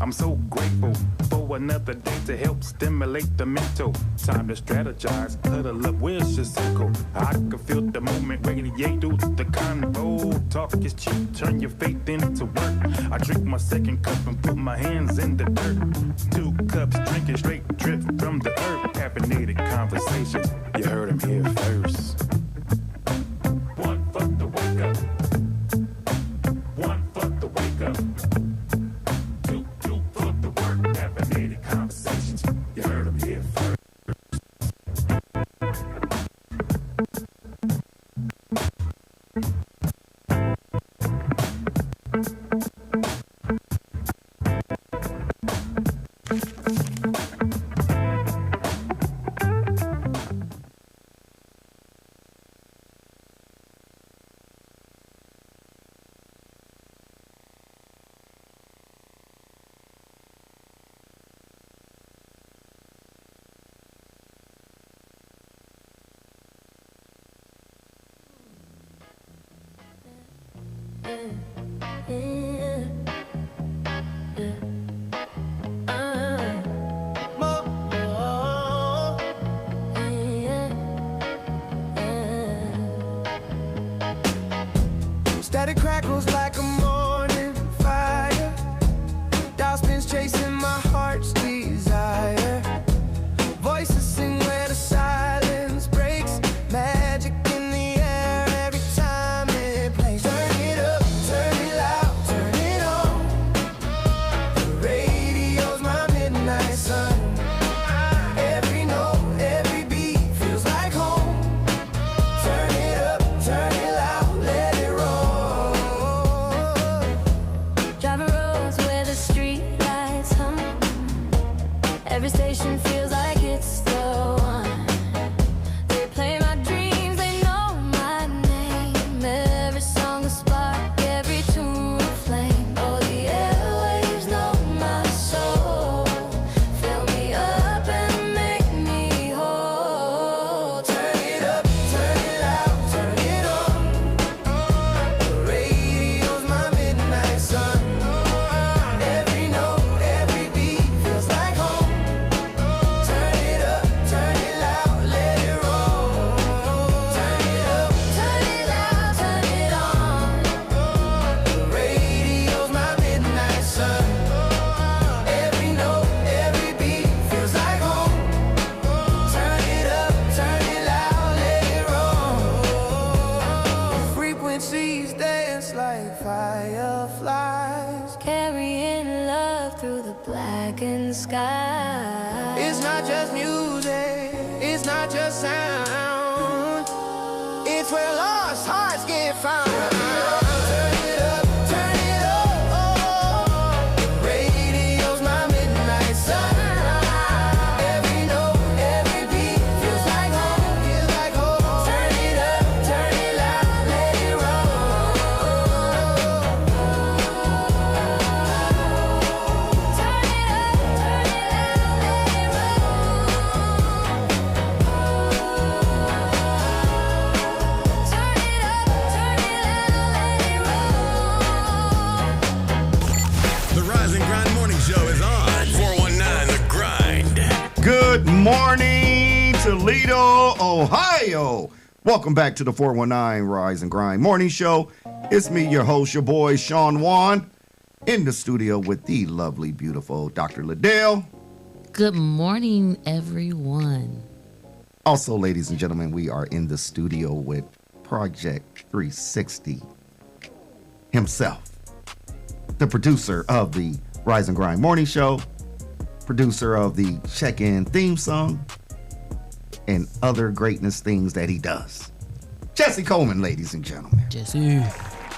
I'm so grateful for another day to help stimulate the mental. Time to strategize, huddle up, where's your circle? I can feel the moment radiate through the convo. Talk is cheap, turn your faith into work. I drink my second cup and put my hands in the dirt. 2 cups, drinking straight drip from the earth. Caffeinated conversations, you heard them here first. One for the wake up. One for the wake up. Two for the work. Caffeinated conversations, you heard them here first. Static crackles like a morning fire. Dial spins chasing my heart's desire. Voices sing where the silence breaks. Magic in the air every time it plays. Turn it up, turn it loud, turn it on. The radio's my midnight sun. Every note, every beat feels like home. Turn it up, turn it loud, let it roll. Driving roads where the street lights hum. Every station feels like it's the one. They play my dreams, they know my name. Every song a spark, every tune a flame. Oh, the airwaves know my soul. Fill me up and make me whole. Turn it up, turn it loud, turn it on. The radio's my midnight sun. Every note, every beat feels like home. Turn it up, turn it loud, let it roll. Turn it up, turn it loud, turn it on. The radio's my midnight sun. Every note, every beat feels like home. Turn it up, turn it loud, let it roll. Frequencies dance like fireflies. Carrying love through the blackened sky. It's not just music, it's not just sound. It's where lost hearts get found. Turn it up, turn it up. The radio's my midnight sun. Every note, every beat feels like home, feels like home. Turn it up, turn it loud, let it roll. Turn it Good morning, Toledo, Ohio. Welcome back to the 419 Rise and Grind Morning Show. It's me, your host, your boy, Shawn Juan, in the studio with the lovely, beautiful Dr. Liddell. Good morning, everyone. Also, ladies and gentlemen, we are in the studio with Project 360 himself, the producer of the Rise and Grind Morning Show, producer of the check-in theme song, and other greatness things that he does. Jesse Coleman, ladies and gentlemen. Jesse.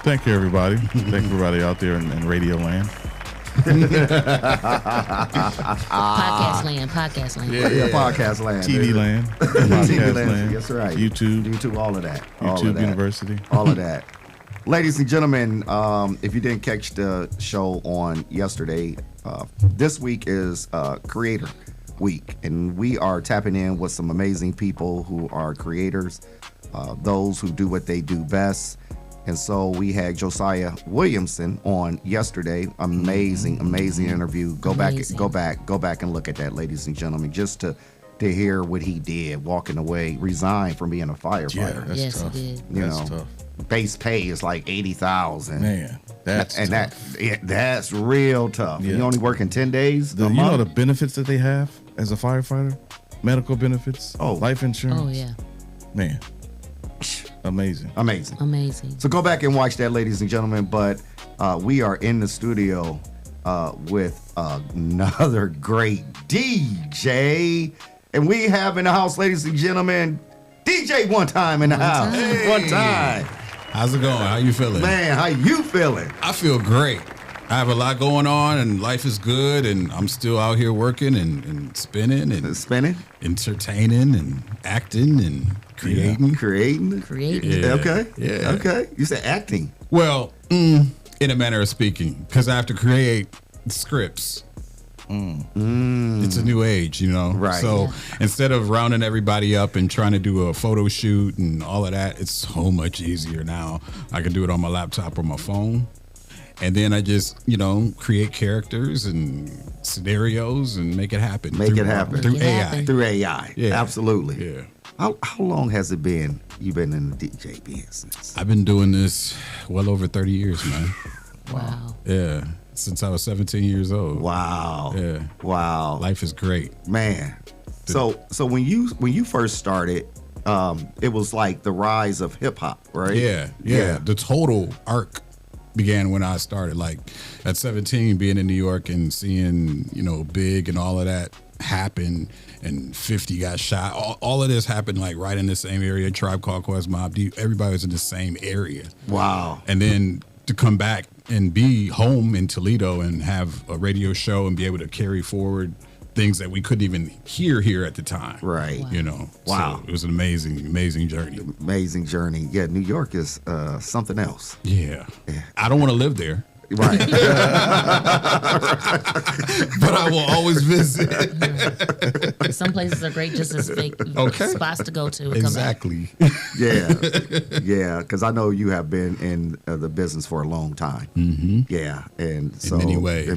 Thank you, everybody. Thank everybody out there in Radio Land. Podcast land. Yeah, podcast land. TV land. TV Podcast land. That's right. YouTube, all of that. YouTube University. All of that. Ladies and gentlemen, if you didn't catch the show on yesterday, this week is Creator Week, and we are tapping in with some amazing people who are creators, those who do what they do best. And so we had Josiah Williamson on yesterday. Amazing interview. Go back and look at that, ladies and gentlemen, just to hear what he did, walking away, resigned from being a firefighter. Yeah, that's tough. He did. That's tough. Base pay is like $80,000. Man, that's tough. That's real tough. Yeah. You only working 10 days. You know the benefits that they have as a firefighter, medical benefits, life insurance. Oh yeah, man, amazing. So go back and watch that, ladies and gentlemen. But we are in the studio with another great DJ, and we have in the house, ladies and gentlemen, DJ One Time in the house. Hey. One Time. How's it going? How you feeling? Man, how you feeling? I feel great. I have a lot going on, and life is good, and I'm still out here working and spinning, entertaining, and acting, and creating. Creating. Yeah. Okay. Yeah. Okay. You said acting. Well, in a manner of speaking, because I have to create scripts. It's a new age, you know? Right. So instead of rounding everybody up and trying to do a photo shoot and all of that, it's so much easier now. I can do it on my laptop or my phone. And then I just, create characters and scenarios and make it happen. Through AI. Through AI. Yeah. Absolutely. Yeah. How long has it been you've been in the DJ business? I've been doing this well over 30 years, man. Wow. Yeah. Since I was 17 years old. Wow. Yeah. Wow. Life is great. Man. So when you first started, it was like the rise of hip hop, right? Yeah. The total arc began when I started, like at 17, being in New York and seeing, Big and all of that happen, and 50 got shot. All of this happened like right in the same area. Tribe Called Quest, Mob Deep, everybody was in the same area. Wow. And then to come back and be home in Toledo and have a radio show and be able to carry forward things that we couldn't even hear here at the time. Right. Wow. So it was an amazing journey. Amazing journey. Yeah, New York is something else. Yeah. I don't want to live there. Right. But I will always visit. Some places are great just as fake spots to go to. Exactly. Yeah, because I know you have been in the business for a long time. Mm-hmm. Yeah, and so in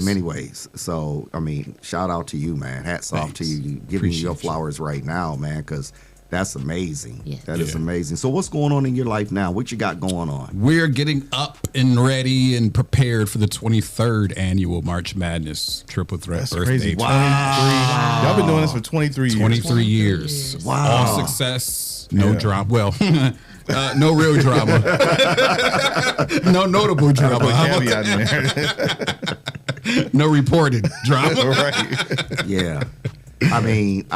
many ways. So I mean, shout out to you, man. Hats off to you, giving you your flowers right now, man, because that's amazing. Yeah. That is amazing. So what's going on in your life now? What you got going on? We're getting up and ready and prepared for the 23rd annual March Madness Triple Threat That's birthday. crazy. 23. Y'all been doing this for 23 years. 23 years. Wow. All success, no drama. Well, no real drama. No notable drama. Caveat in there. No reported drama. Right. Yeah. I mean,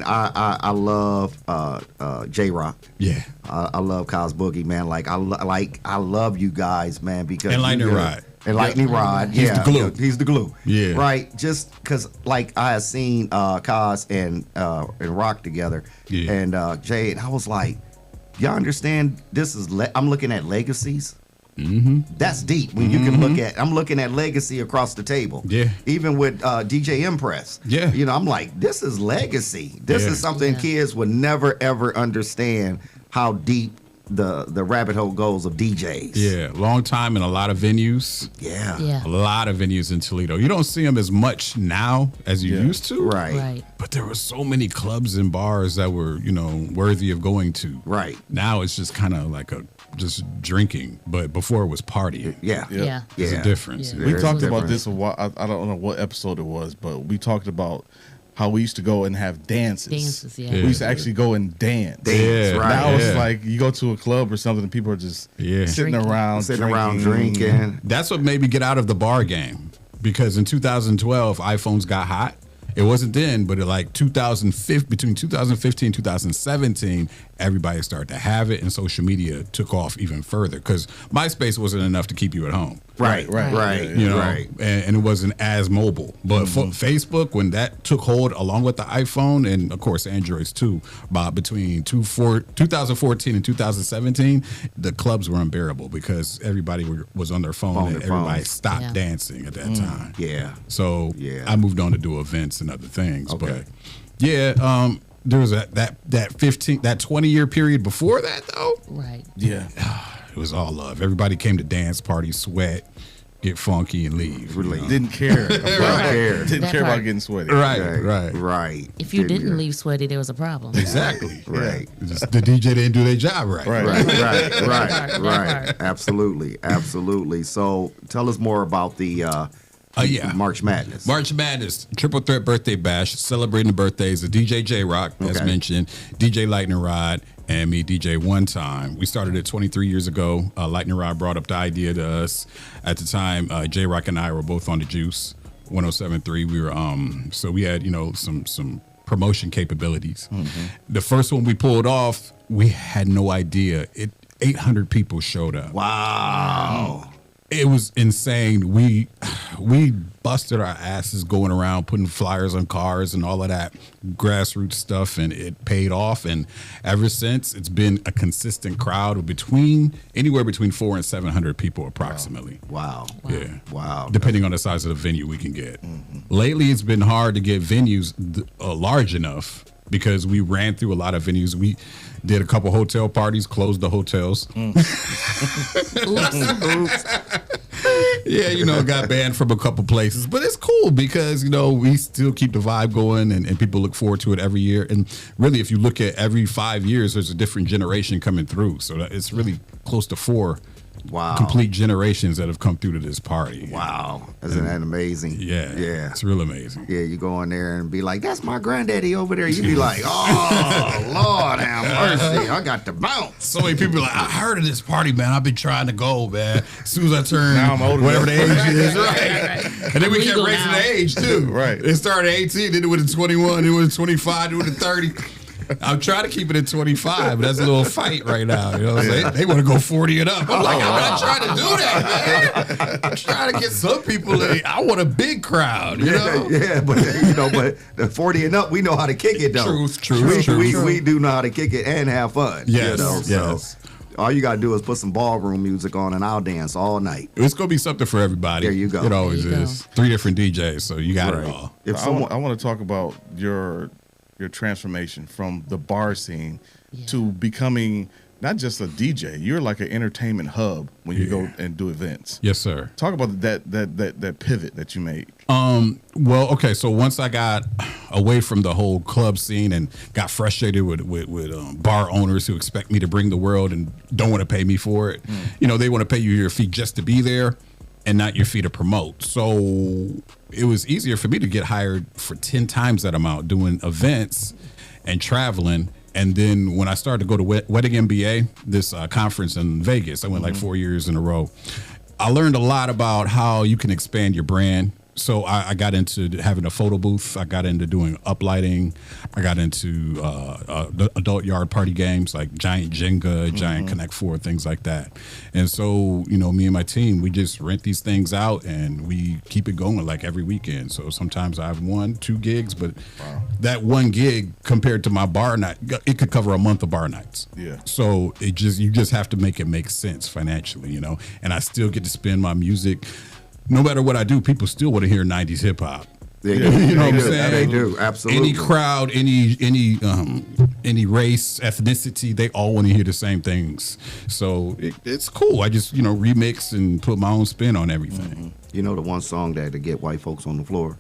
I love J-Rock. Yeah. I love Cos Boogie, man. I love you guys, man, because And Lightning Rod. And Lightning Rod. He's the glue. He's the glue. Yeah. Right. Just because, I had seen Cos and Rock together, and Jay, and I was like, y'all understand? This is I'm looking at legacies. Mm-hmm. That's deep. When you can look at, I'm looking at legacy across the table. Yeah. Even with DJ Mpress. Yeah. I'm like, this is legacy. This is something kids would never ever understand how deep the rabbit hole goes of DJs. Yeah, long time in a lot of venues. Yeah. A lot of venues in Toledo. You don't see them as much now as you used to. Right. But there were so many clubs and bars that were, worthy of going to. Right. Now it's just kind of like just drinking, but before it was partying. Yeah. There's a difference. Yeah. We There's talked a about difference. this a while. I don't know what episode it was, but we talked about how we used to go and have dances. Yeah. We used to actually go and dance. Yeah, right. Now it's like you go to a club or something and people are just sitting around drinking. That's what made me get out of the bar game, because in 2012 iPhones got hot. It wasn't then, but between 2015 and 2017, everybody started to have it, and social media took off even further, because MySpace wasn't enough to keep you at home. Right. And it wasn't as mobile. But Facebook, when that took hold along with the iPhone, and of course Androids too, between 2014 and 2017, the clubs were unbearable because everybody was on their phone and everybody stopped dancing at that time. Yeah. So I moved on to do events and other things. Okay. But there was that 20-year period before that though. Right. Yeah. It It was all love. Everybody came to dance, party, sweat, get funky, and leave. Didn't care. Didn't care about part. getting sweaty. Right. If you didn't leave sweaty, there was a problem. Exactly. Right. Just the DJ didn't do their job right. Right. Absolutely. So tell us more about the March Madness. March Madness, Triple Threat Birthday Bash, celebrating the birthdays of DJ J-Rock, as mentioned, DJ Lightning Rod, and me, DJ One Time. We started it 23 years ago. Lightning Rod brought up the idea to us. At the time, J-Rock and I were both on the Juice 107.3. We were so we had some promotion capabilities. The first one we pulled off, we had no idea. 800 people showed up. Wow. It was insane. We busted our asses going around putting flyers on cars and all of that grassroots stuff, and it paid off. And ever since, it's been a consistent crowd of anywhere between 400 and 700 people approximately. Wow. Yeah. Wow. Depending on the size of the venue we can get. Lately, it's been hard to get venues large enough because we ran through a lot of venues. We did a couple hotel parties, closed the hotels. Oops. Yeah, got banned from a couple places. But it's cool because, we still keep the vibe going and people look forward to it every year. And really, if you look at every 5 years, there's a different generation coming through. So it's really close to 4 complete generations that have come through to this party. Wow. Isn't that amazing? Yeah. It's real amazing. Yeah, you go in there and be like, that's my granddaddy over there. You be like, oh, Lord have mercy. I got to bounce. So many people are like, I heard of this party, man. I've been trying to go, man. As soon as I turn whatever the age is. Right. And then we kept raising the age, too. Right. It started at 18, then it went to 21, then it went to 25, then it went to 30. I'm trying to keep it at 25, but that's a little fight right now. They want to go 40 and up. I'm like, I'm not trying to do that, man. I'm trying to get some people I want a big crowd, Yeah, but the 40 and up, we know how to kick it, though. Truth. We do know how to kick it and have fun. Yes, So all you got to do is put some ballroom music on and I'll dance all night. It's going to be something for everybody. There you go. It always is. 3 different DJs, so you got it all. I want to talk about your transformation from the bar scene to becoming not just a DJ. You're like an entertainment hub when you go and do events. Yes, sir. Talk about that pivot that you made. Well, okay. So once I got away from the whole club scene and got frustrated with bar owners who expect me to bring the world and don't want to pay me for it, they want to pay you your fee just to be there and not your fee to promote. So it was easier for me to get hired for 10 times that amount doing events and traveling. And then when I started to go to Wedding MBA, this conference in Vegas, I went like 4 years in a row. I learned a lot about how you can expand your brand. So I got into having a photo booth. I got into doing uplighting. I got into the adult yard party games like Giant Jenga, Giant Connect 4, things like that. And so, me and my team, we just rent these things out and we keep it going like every weekend. So sometimes I have 1-2 gigs, but that one gig compared to my bar night, it could cover a month of bar nights. Yeah. So you just have to make it make sense financially, and I still get to spend my music. No matter what I do, people still want to hear 90s hip hop. They do. You know what I'm saying? They do, absolutely. Any crowd, any race, ethnicity, they all want to hear the same things. So it's cool. I just remix and put my own spin on everything. You know the one song that to get white folks on the floor?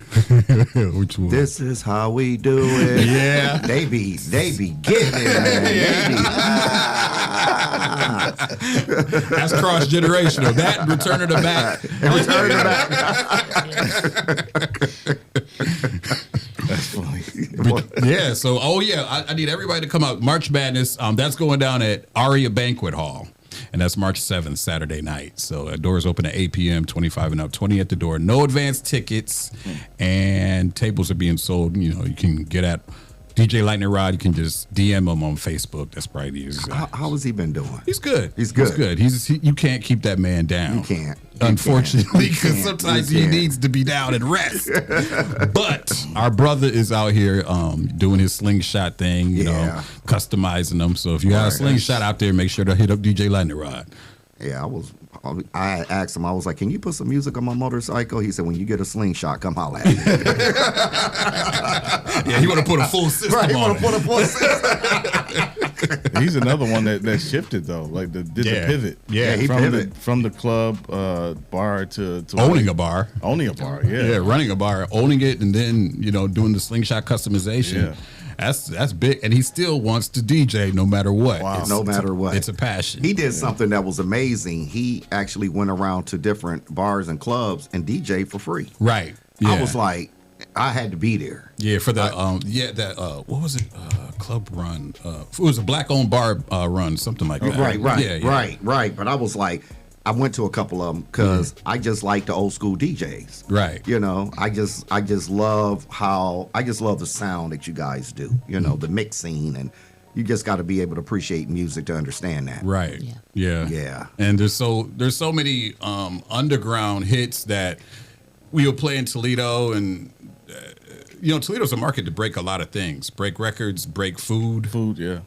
Which one? This is how we do it. Yeah. They be getting it, man. That's cross generational. That and Return of the Mac. That's funny. Yeah. So, I need everybody to come out. March Madness. That's going down at Aria Banquet Hall. And that's March 7th, Saturday night. So doors open at 8 p.m., 25 and up, 20 at the door. No advance tickets, and tables are being sold. You can get at DJ Lightning Rod. You can just DM him on Facebook. That's probably the easiest. How has he been doing? He's good. He's good. You can't keep that man down. You can't. Unfortunately, because sometimes he needs to be down and rest. But our brother is out here doing his slingshot thing, you know, customizing them. So if you got a slingshot out there, make sure to hit up DJ Lightning Rod. Yeah, I asked him, I was like, can you put some music on my motorcycle? He said, when you get a slingshot, come holler at me. Yeah, you want to put a full system on it. You want to put a full system. He's another one that shifted though, like did the pivot. Yeah, he from pivoted. from the club bar to Owning a bar. Owning a bar, Yeah, running a bar, owning it, and then doing the slingshot customization. Yeah. That's big, and he still wants to DJ no matter what. Wow. No matter what. It's a passion. He did something that was amazing. He actually went around to different bars and clubs and DJ for free. Right. I Yeah. was like, I had to be there. Yeah, for the what was it? Club run. It was a black owned bar run, something like that. Right. But I was like, I went to a couple of them because I just like the old school DJs. Right. I just love the sound that you guys do. The mixing, and you just got to be able to appreciate music to understand that. Right. Yeah. Yeah. And there's so many underground hits that we'll play in Toledo, and Toledo's a market to break a lot of things, break records, break food. Yeah.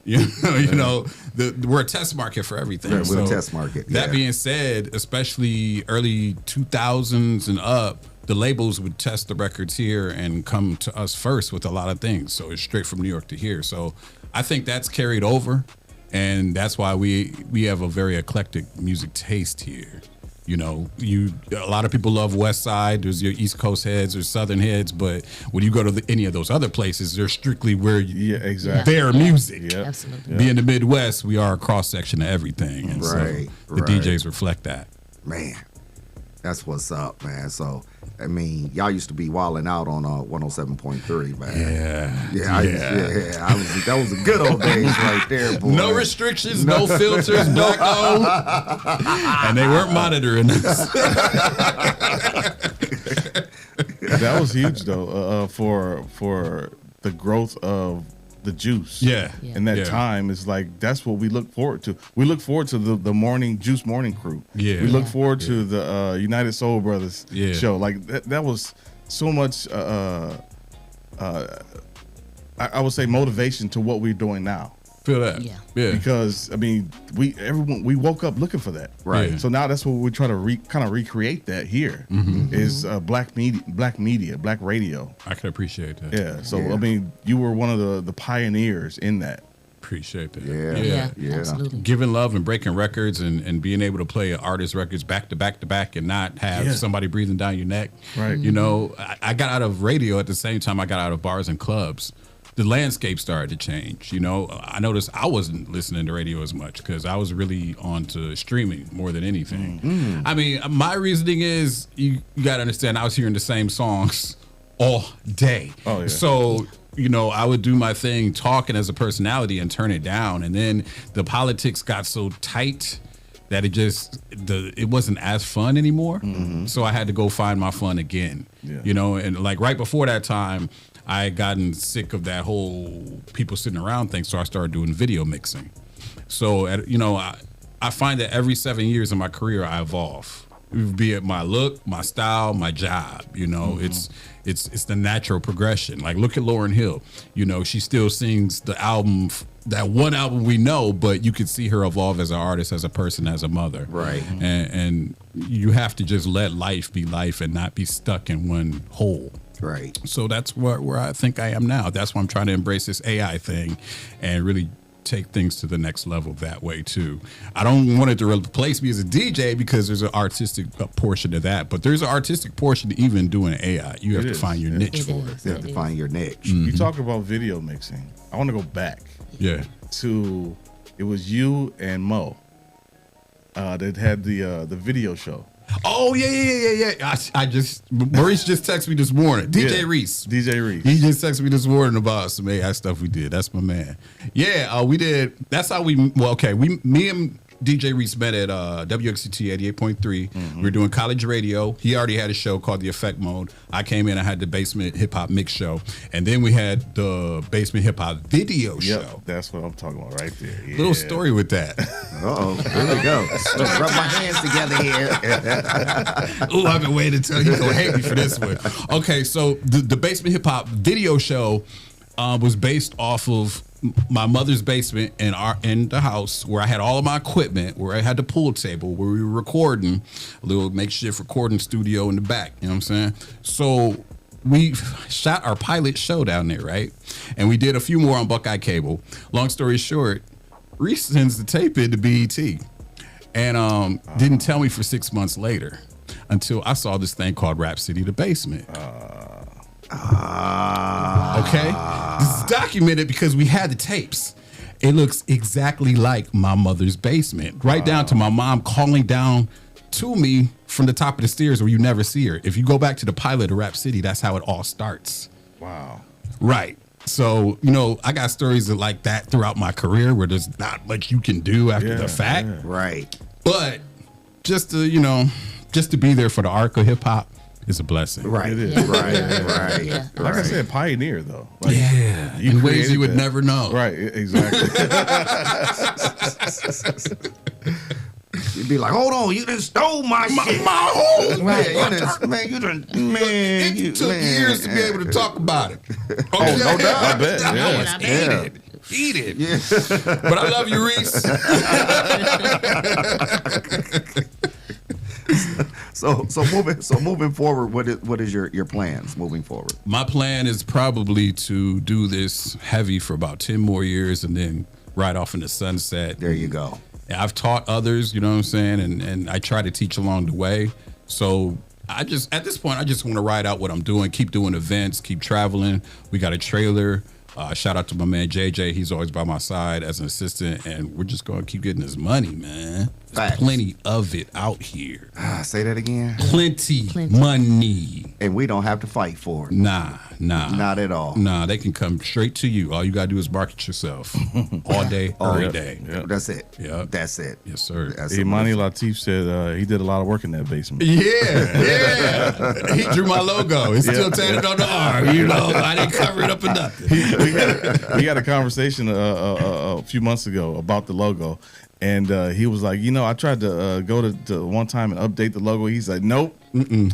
We're a test market for everything. Yeah, we're a test market. That being said, especially early 2000s and up, the labels would test the records here and come to us first with a lot of things. So it's straight from New York to here. So I think that's carried over, and that's why we have a very eclectic music taste here. A lot of people love West Side. There's your East Coast heads or Southern heads, but when you go to any of those other places, they're strictly where their music. Yeah. Absolutely. Being the Midwest, we are a cross section of everything, and so the DJs reflect that. Man, that's what's up, man. So, I mean, y'all used to be wilding out on 107.3, man. That was the good old days right there, boy. No restrictions, no filters, black owned, and they weren't monitoring us. That was huge though, for the growth of the juice. Yeah. And that time is like, that's what we look forward to. We look forward to the morning juice morning crew. Yeah. We look forward to the United Soul Brothers show. Like that was so much I would say motivation to what we're doing now. Feel that. Yeah. Because I mean, we woke up looking for that. Right. Yeah. So now that's what we're trying to kind of recreate that here is black media, black radio. I can appreciate that. Yeah. So I mean, you were one of the pioneers in that. Appreciate that. Yeah. Absolutely. Giving love and breaking records and being able to play artist records back to back to back and not have somebody breathing down your neck. Right. I got out of radio at the same time I got out of bars and clubs. The landscape started to change. I noticed I wasn't listening to radio as much because I was really on to streaming more than anything. I mean, my reasoning is you got to understand I was hearing the same songs all day. Oh, yeah. So, I would do my thing talking as a personality and turn it down. And then the politics got so tight that it wasn't as fun anymore. So I had to go find my fun again. Yeah. And like right before that time, I had gotten sick of that whole people sitting around thing, so I started doing video mixing. So, I find that every 7 years of my career, I evolve. Be it my look, my style, my job. It's the natural progression. Like look at Lauryn Hill. She still sings the album, that one album we know, but you could see her evolve as an artist, as a person, as a mother. Right. And you have to just let life be life and not be stuck in one hole. Right. So that's where I think I am now. That's why I'm trying to embrace this AI thing and really take things to the next level that way too. I don't want it to replace me as a DJ because there's an artistic portion to that, but there's an artistic portion to even doing AI. You have to find your niche for it. You have to find your niche. You talk about video mixing. I want to go back. Yeah. To it was you and Mo that had the video show. Oh yeah. Maurice just texted me this morning. DJ Reese. He just texted me this morning about some AI stuff we did. That's my man. Yeah, we did. That's how me and DJ Reese met at WXCT 88.3. We were doing college radio. He already had a show called The Effect Mode. I came in, I had the Basement Hip Hop Mix Show. And then we had the Basement Hip Hop Video Show. That's what I'm talking about right there. Yeah. Little story with that. Uh-oh, here we go. Let's rub my hands together here. Ooh, I've been waiting to tell you. You're going to hate me for this one. Okay, so the Basement Hip Hop Video Show was based off of my mother's basement in the house where I had all of my equipment, where I had the pool table, where we were recording, a little makeshift recording studio in the back. You know what I'm saying? So we shot our pilot show down there, right? And we did a few more on Buckeye Cable. Long story short, Reese sends the tape into BET, and didn't tell me for 6 months later until I saw this thing called Rap City: The Basement. Okay, this is documented because we had the tapes. It looks exactly like my mother's basement, right down to my mom calling down to me from the top of the stairs where you never see her. If you go back to the pilot of Rap City, that's how it all starts. Wow. Right. So, you know, I got stories like that throughout my career where there's not much you can do after the fact. Yeah. Right. But just to, you know, just to be there for the arc of hip hop is a blessing. Right. It is. Yeah. Right. Yeah. Right. Yeah. Like I said, pioneer though. Like, Yeah. In ways created you would that. never know. Right, exactly. You'd be like, hold on, you done stole my shit. My whole Right. Yeah, you took years to be able to talk about it. Oh, no doubt. I bet. I Yeah. was heated. Heated. Yeah. But I love you, Reese. So moving forward, what is your plans moving forward? My plan is probably to do this heavy for about 10 more years and then ride off in the sunset. There you go. I've taught others, you know what I'm saying? And I try to teach along the way. So at this point, I just want to ride out what I'm doing, keep doing events, keep traveling. We got a trailer. Shout out to my man JJ. He's always by my side as an assistant, and we're just going to keep getting this money, man. There's Facts. plenty of it out here. Say that again. Plenty money. And we don't have to fight for it. Nah. Not at all. Nah, they can come straight to you. All you got to do is market yourself all day, every day. Yeah. That's it. Yeah. That's it. Yes, sir. That's Imani amazing. Latif said he did a lot of work in that basement. Yeah. He drew my logo. It's still tatted on the arm. You know, I didn't cover it up or nothing. We had a conversation a few months ago about the logo, and he was like, you know, I tried to go to one time and update the logo. He's like, nope,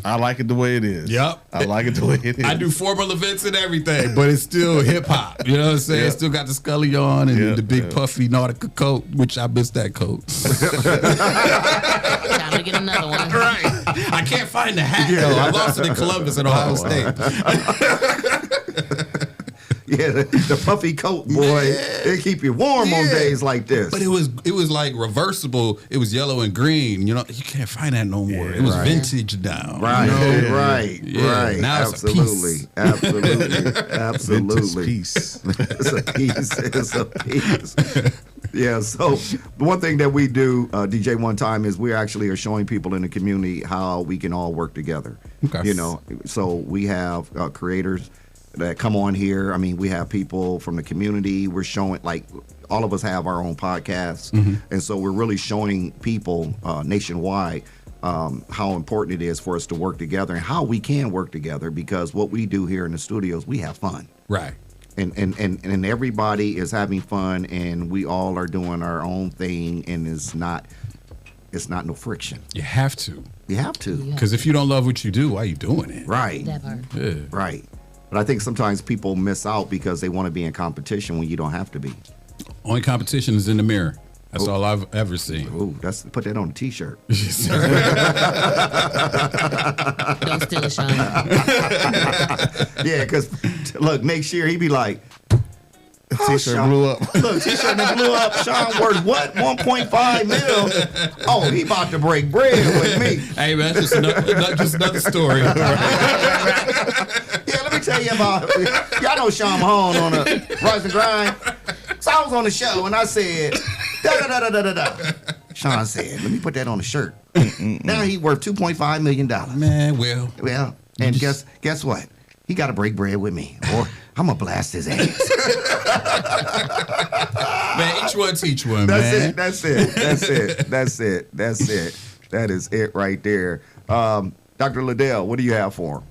I like it the way it is. Yep. I like it the way it is. I do formal events and everything, but it's still hip hop. You know what I'm saying? Yeah. Still got the Scully on and the big puffy Nautica coat, which I missed that coat. Time to get another one. Right. I can't find the hat though. I lost it in Columbus at Ohio State. Yeah, the puffy coat, boy. It keep you warm on days like this. But it was like reversible. It was yellow and green. You know, you can't find that no more. It was right. vintage now. Right, you know? right, Yeah. right. Now Absolutely, absolutely. Vintage piece. It's a piece. It's a piece. Yeah. So the one thing that we do, DJ One Time, is we actually are showing people in the community how we can all work together. Okay. You know, so we have creators that come on here. I mean, we have people from the community. We're showing, like, all of us have our own podcasts, and so we're really showing people nationwide how important it is for us to work together and how we can work together, because what we do here in the studios, we have fun. Right. And everybody is having fun, and we all are doing our own thing, and it's not no friction. You have to. You have to. Because if you don't love what you do, why are you doing it? Right. That part. Yeah. Right. But I think sometimes people miss out because they want to be in competition when you don't have to be. Only competition is in the mirror. That's all I've ever seen. Ooh, put that on a t-shirt. Yes, sir. Don't steal it, Shawn. Yeah, because look, next year he be like, T-shirt blew up. Look, t-shirt that blew up. Shawn worth what? 1.5 mil. Oh, he about to break bread with me. Hey man, that's just another story. Yeah, let me tell you about. Y'all know Shawn Mahone on the Rise and Grind. So I was on the show and I said, da da da da da da. Shawn said, "Let me put that on a shirt." Now he worth $2.5 million. Man, well, and guess what? He got to break bread with me, or I'm gonna blast his ass. Man, each one teach one, That's man. That's it. That is it right there. Dr. Liddell, what do you have for him?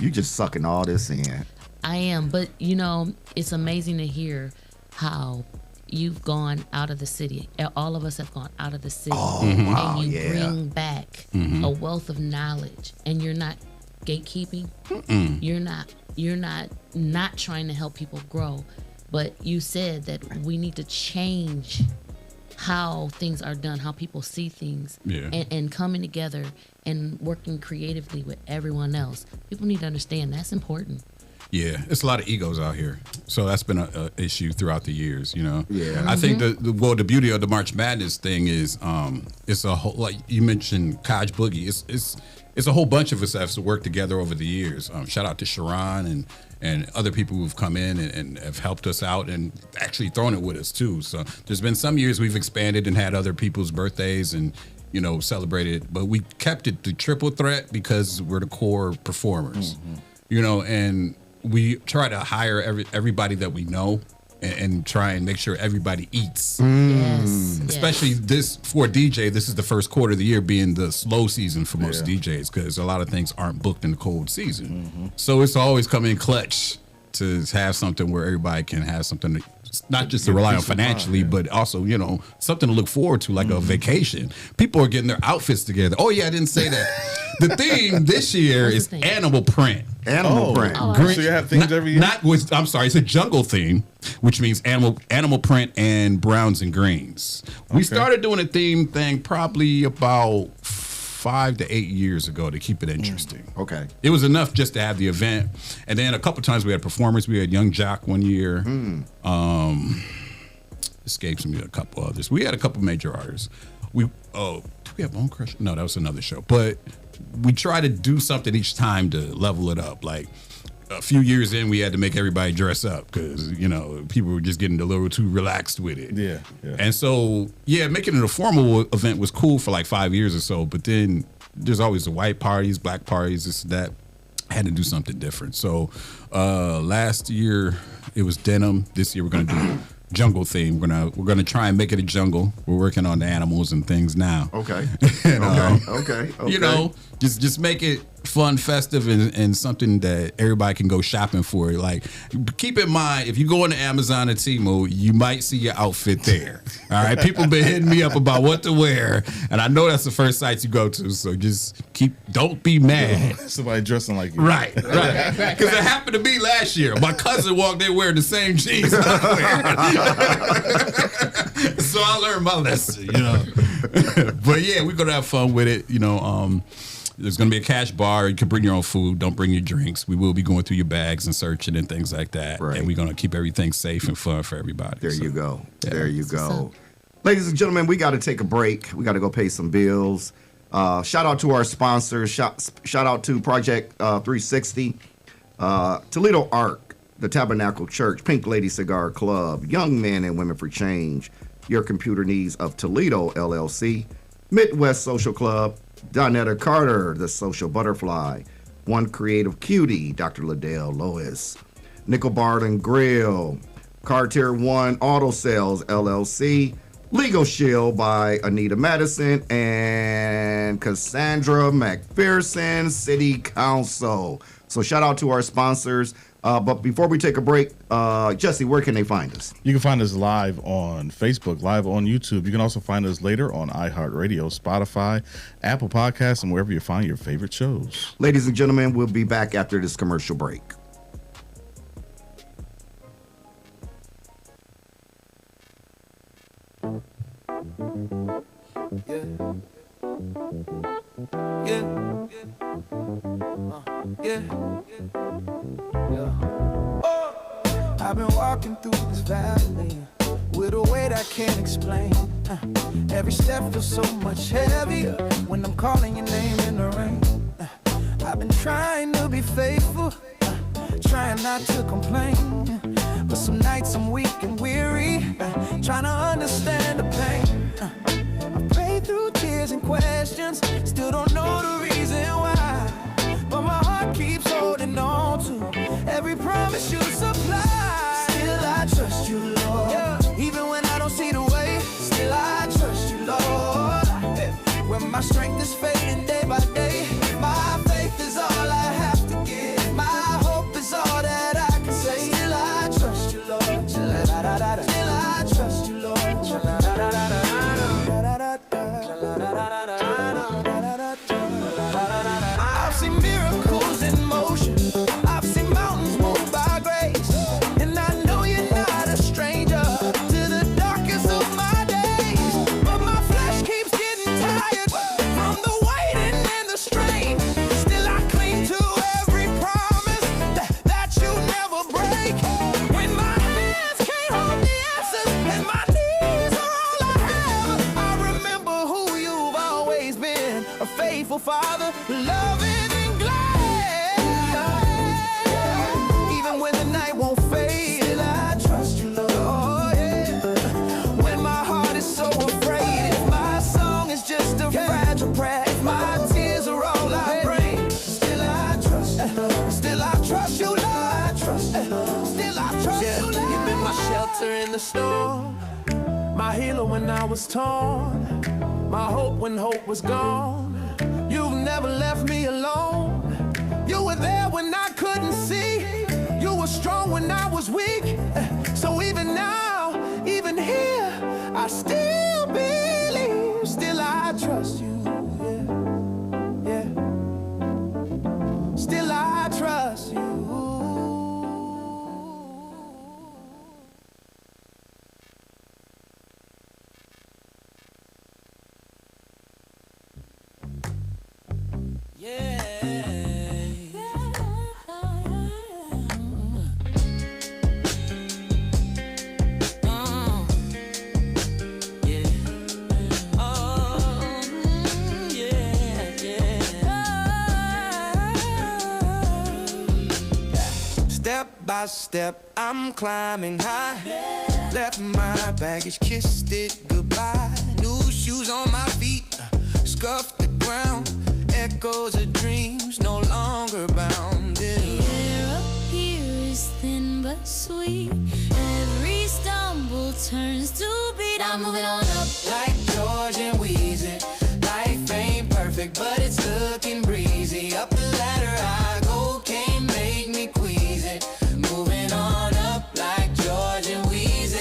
You just sucking all this in. I am, but you know, it's amazing to hear how you've gone out of the city. All of us have gone out of the city, wow, and you yeah. bring back a wealth of knowledge, and you're not gatekeeping. You're not trying to help people grow, but you said that we need to change how things are done, how people see things, and coming together and working creatively with everyone else. People need to understand that's important. Yeah, it's a lot of egos out here. So that's been a issue throughout the years, you know. Yeah. I think the beauty of the March Madness thing is it's a whole, like you mentioned, Kaj Boogie. It's a whole bunch of us that have worked together over the years. Shout out to Shawn and other people who've come in and have helped us out and actually thrown it with us too. So there's been some years we've expanded and had other people's birthdays and, you know, celebrated, but we kept it the triple threat because we're the core performers, you know, and we try to hire everybody that we know and try and make sure everybody eats. Yes. Especially this for DJ, this is the first quarter of the year being the slow season for most DJs because a lot of things aren't booked in the cold season. So it's always come in clutch to have something where everybody can have something to, not just to rely on financially, but also, you know, something to look forward to, like a vacation. People are getting their outfits together. Oh yeah, I didn't say that. The theme this year is animal print. Animal print. So you have things every year? I'm sorry, it's a jungle theme, which means animal print and browns and greens. We started doing a theme thing probably about 5 to 8 years ago to keep it interesting. Okay. It was enough just to have the event. And then a couple times we had performers. We had Young Jock one year. Escapes me, a couple others. We had a couple major artists. Did we have Bone Crusher? No, that was another show. But we try to do something each time to level it up. Like a few years in, we had to make everybody dress up because, you know, people were just getting a little too relaxed with it. Yeah. And so, making it a formal event was cool for like 5 years or so. But then there's always the white parties, black parties, this, that. I had to do something different. So last year it was denim. This year we're gonna do jungle theme. We're gonna try and make it a jungle. We're working on the animals and things now. Okay. And, Okay. You know, just make it fun, festive, and something that everybody can go shopping for. Like, keep in mind, if you go into Amazon or Temu, you might see your outfit there. All right, people been hitting me up about what to wear, and I know that's the first sites you go to. So just don't be mad. Somebody dressing like you. Right. Because it happened to me last year. My cousin walked in wearing the same jeans I wear. So I learned my lesson, you know. But yeah, we're gonna have fun with it, you know. There's going to be a cash bar. You can bring your own food. Don't bring your drinks. We will be going through your bags and searching and things like that. Right. And we're going to keep everything safe and fun for everybody. There you go. There you go. Ladies and gentlemen, we got to take a break. We got to go pay some bills. Shout out to our sponsors. Shout out to Project 360, Toledo Arc, the Tabernacle Church, Pink Lady Cigar Club, Young Men and Women for Change, Your Computer Needs of Toledo, LLC, Midwest Social Club, Donetta Carter, the Social Butterfly, One Creative Cutie, Dr. Liddell Lois, Nickel Bar and Grill, Cartier One Auto Sales, LLC, Legal Shield by Anita Madison, and Cassandra McPherson, City Council. So shout out to our sponsors. But before we take a break, Jesse, where can they find us? You can find us live on Facebook, live on YouTube. You can also find us later on iHeartRadio, Spotify, Apple Podcasts, and wherever you find your favorite shows. Ladies and gentlemen, we'll be back after this commercial break. I've been walking through this valley with a weight I can't explain. Every step feels so much heavier when I'm calling your name in the rain. I've been trying to be faithful, trying not to complain. But some nights I'm weak and weary, trying to understand the pain. I pray through tears and questions, still don't know the reason why. But my heart keeps holding on to every promise you supply. Still I trust you, Lord. Yeah. Even when I don't see the way, still I trust you, Lord. When my strength is fading day by day, my faith is all I have to give. My hope is all that I can say. Still I trust you, Lord. Still I trust you, Lord. wonderful Father, loving and glad. Even when the night won't fade, still I trust you, Lord. Oh, yeah. When my heart is so afraid, if my song is just a fragile prayer, if my tears are all I bring, still I trust you, Lord. Still I trust you, Lord. I trust you, Lord. Still I trust you, Lord. You've been my shelter in the storm, my healer when I was torn, my hope when hope was gone. You've never left me alone. You were there when I couldn't see. You were strong when I was weak. So even now, even here, I still believe. Still I trust you. Yeah, yeah. Still I trust you. Step by step, I'm climbing high. Left my baggage, kissed it goodbye. New shoes on my feet, scuffed the ground. Echoes of dreams, no longer bound. The air up here is thin but sweet. Every stumble turns to beat. I'm moving on up Like George and Wheezy. Life ain't perfect, but it's looking breezy. Up the ladder I go, can't make me queasy. Moving on up like George and Wheezy.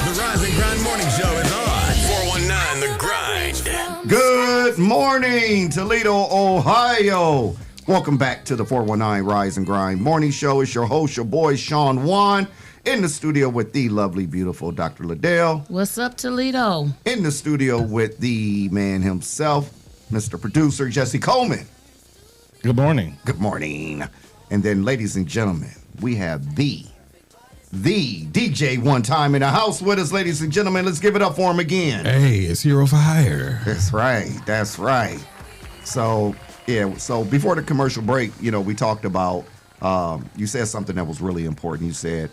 The Rise and Grind Morning Show is on 419 The Grind. Good morning, Toledo, Ohio. Welcome back to the 419 Rise and Grind Morning Show. It's your host, your boy, Shawn Juan, in the studio with the lovely, beautiful Dr. Liddell. What's up, Toledo? In the studio with the man himself, Mr. Producer, Jesse Coleman. Good morning. Good morning. And then, ladies and gentlemen, we have the DJ one time in the house with us, ladies and gentlemen. Let's give it up for him again. Hey, it's Hero for Hire. That's right. That's right. So, yeah, so before the commercial break, we talked about, you said something that was really important. You said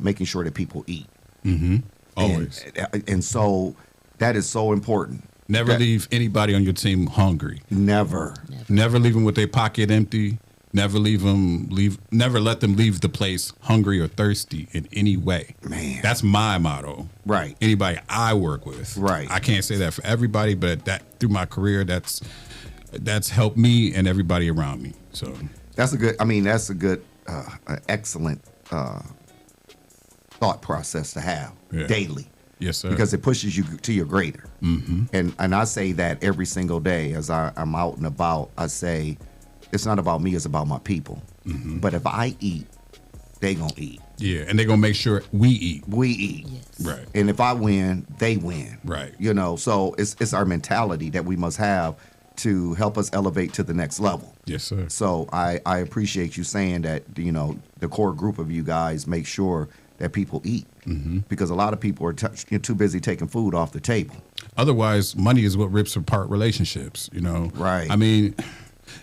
making sure that people eat. Mm-hmm. Always. And so that is so important. Never leave anybody on your team hungry. Never. Never leave them with their pocket empty. Never never let them leave the place hungry or thirsty in any way. Man. That's my motto. Right. Anybody I work with. Right. I can't say that for everybody, but that through my career, that's helped me and everybody around me. So that's a good, excellent thought process to have daily. Yes, sir. Because it pushes you to your greater. Mm-hmm. And I say that every single day as I'm out and about. I say, it's not about me, it's about my people. Mm-hmm. But if I eat, they gonna eat. Yeah, and they gonna make sure we eat. We eat. Yes. Right. And if I win, they win. Right. So it's our mentality that we must have to help us elevate to the next level. Yes, sir. So I appreciate you saying that, the core group of you guys make sure that people eat. Mm-hmm. Because a lot of people are too busy taking food off the table. Otherwise, money is what rips apart relationships, Right. I mean,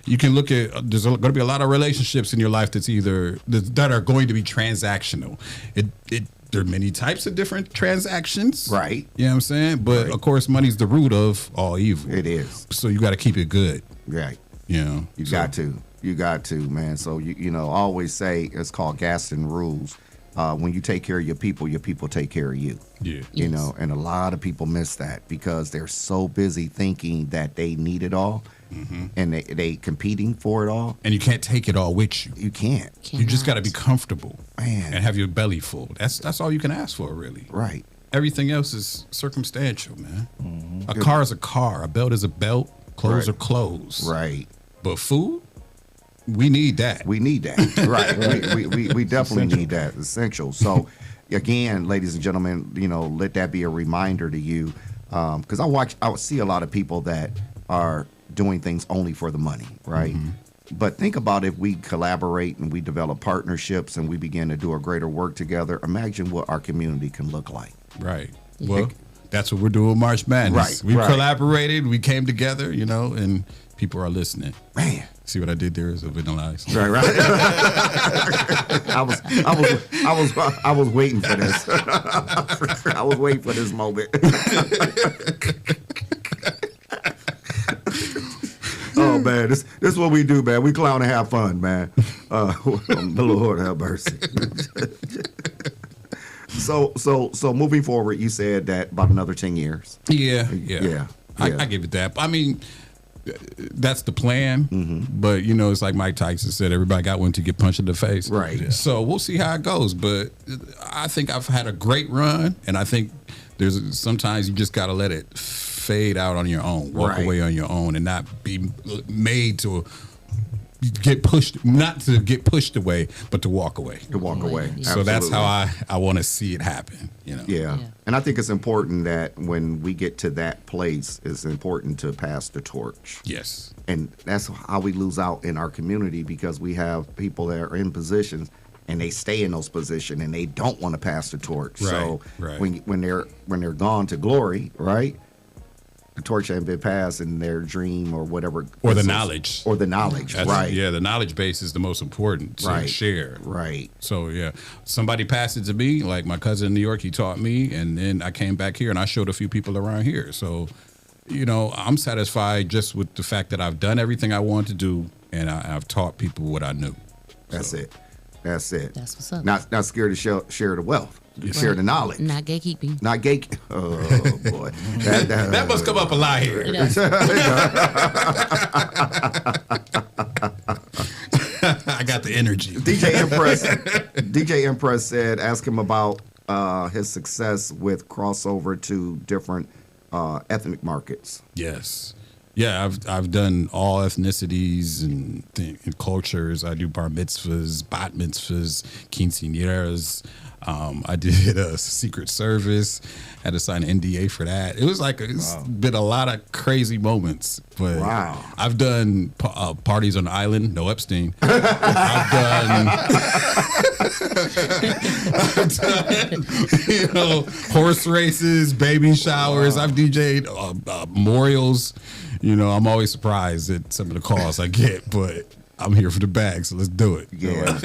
you can look at, there's going to be a lot of relationships in your life that are going to be transactional. There are many types of different transactions. Right. You know what I'm saying? But of course, money's the root of all evil. It is. So you got to keep it good. Right. You got to. You got to, man. So, I always say it's called Gaston rules. When you take care of your people take care of you. Yeah. Yes. And a lot of people miss that because they're so busy thinking that they need it all. Mm-hmm. And they competing for it all. And you can't take it all with you. You can't. You just got to be comfortable, man, and have your belly full. That's all you can ask for, really. Right. Everything else is circumstantial, man. Mm-hmm. A car is a car. A belt is a belt. Clothes are clothes. Right. But food, we need that. We need that. Right. We definitely need that. Essential. So, again, ladies and gentlemen, let that be a reminder to you, because I see a lot of people that are doing things only for the money, right? Mm-hmm. But think about if we collaborate and we develop partnerships and we begin to do a greater work together. Imagine what our community can look like. Right. Well, that's what we're doing with March Madness. Right, We right. collaborated, we came together, you know, and people are listening. Man. See what I did there is a vanillized. Right, right. I was waiting for this. I was waiting for this moment. Oh man, this is what we do, man. We clown and have fun, man. The Lord have mercy. So moving forward, you said that about another 10 years. Yeah. I give it that. I mean, that's the plan. But you know, it's like Mike Tyson said, everybody got one to get punched in the face. Right. Yeah. So we'll see how it goes. But I think I've had a great run, and I think there's sometimes you just got to let it fade out on your own, walk away on your own, and not be made to get pushed, not to get pushed away, but to walk away. To walk away. So that's how I want to see it happen. You know. Yeah. And I think it's important that when we get to that place, it's important to pass the torch. Yes. And that's how we lose out in our community, because we have people that are in positions and they stay in those positions and they don't want to pass the torch. So when they're gone to glory, right? The torch ain't been passed in their dream or whatever. Or the knowledge. Or the knowledge, right. Yeah, the knowledge base is the most important to share. Right. So, yeah, somebody passed it to me, like my cousin in New York, he taught me, and then I came back here and I showed a few people around here. So, you know, I'm satisfied just with the fact that I've done everything I wanted to do, and I've taught people what I knew. That's it. That's it. That's what's up. Not scared to share the wealth. Share the knowledge. Not gatekeeping. Not gate. Oh boy, that must come up a lot here. I got the energy. DJ Mpress said, ask him about his success with crossover to different ethnic markets. Yes. Yeah, I've done all ethnicities and cultures. I do bar mitzvahs, bat mitzvahs, quinceañeras. I did a Secret Service, had to sign an NDA for that. It was like it's been a lot of crazy moments. But I've done parties on the island, no Epstein. I've done, you know, horse races, baby showers. I've DJ'd memorials. You know, I'm always surprised at some of the calls I get, but I'm here for the bag, so let's do it. Yeah.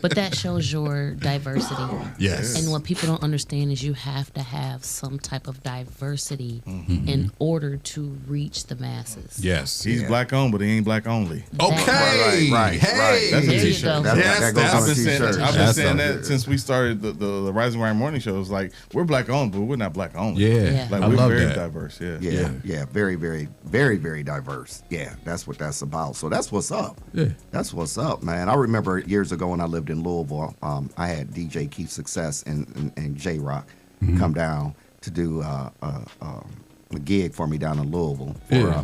But that shows your diversity. Yes. And what people don't understand is you have to have some type of diversity in order to reach the masses. Yes. He's black owned, but he ain't black only. Okay. Right. Hey. That's a There you t-shirt. go. That goes on a t-shirt. I've been saying that since we started the Rise and Grind morning shows. Like, we're black owned, but we're not black only. Yeah. Like, I we're love very that. diverse. Yeah. Yeah. Very, very, very, very diverse. Yeah, that's what that's about. So that's what's up. Yeah. That's what's up, man. I remember years ago when I lived in Louisville, I had DJ Keith Success and J Rock come down to do a gig for me down in Louisville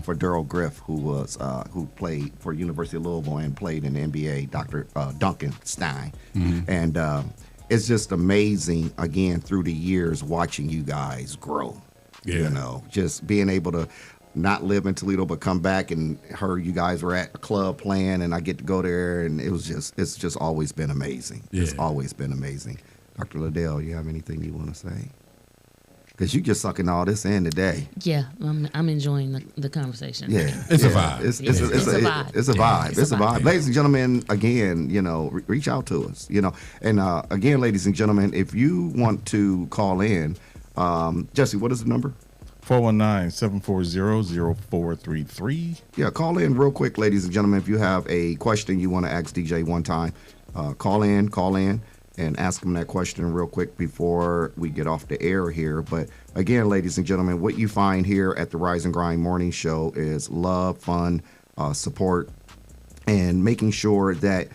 for Daryl Griff, who played for University of Louisville and played in the NBA, Dr. Duncan Stein. And it's just amazing, again, through the years, watching you guys grow. Yeah. You know, just being able to not live in Toledo, but come back and heard you guys were at a club playing, and I get to go there, and it's just always been amazing. Yeah. It's always been amazing. Dr. Liddell, you have anything you want to say? Because you just sucking all this in today. Yeah, I'm enjoying the conversation. Yeah, It's a vibe. It's a vibe. It's a vibe. It's a vibe. Ladies and gentlemen, again, you know, reach out to us. You know, and again, ladies and gentlemen, if you want to call in, Jesse, what is the number? 419-740-0433. Yeah, call in real quick, ladies and gentlemen. If you have a question you want to ask DJ one time, call in, and ask him that question real quick before we get off the air here. But again, ladies and gentlemen, what you find here at the Rise and Grind Morning Show is love, fun, support, and making sure that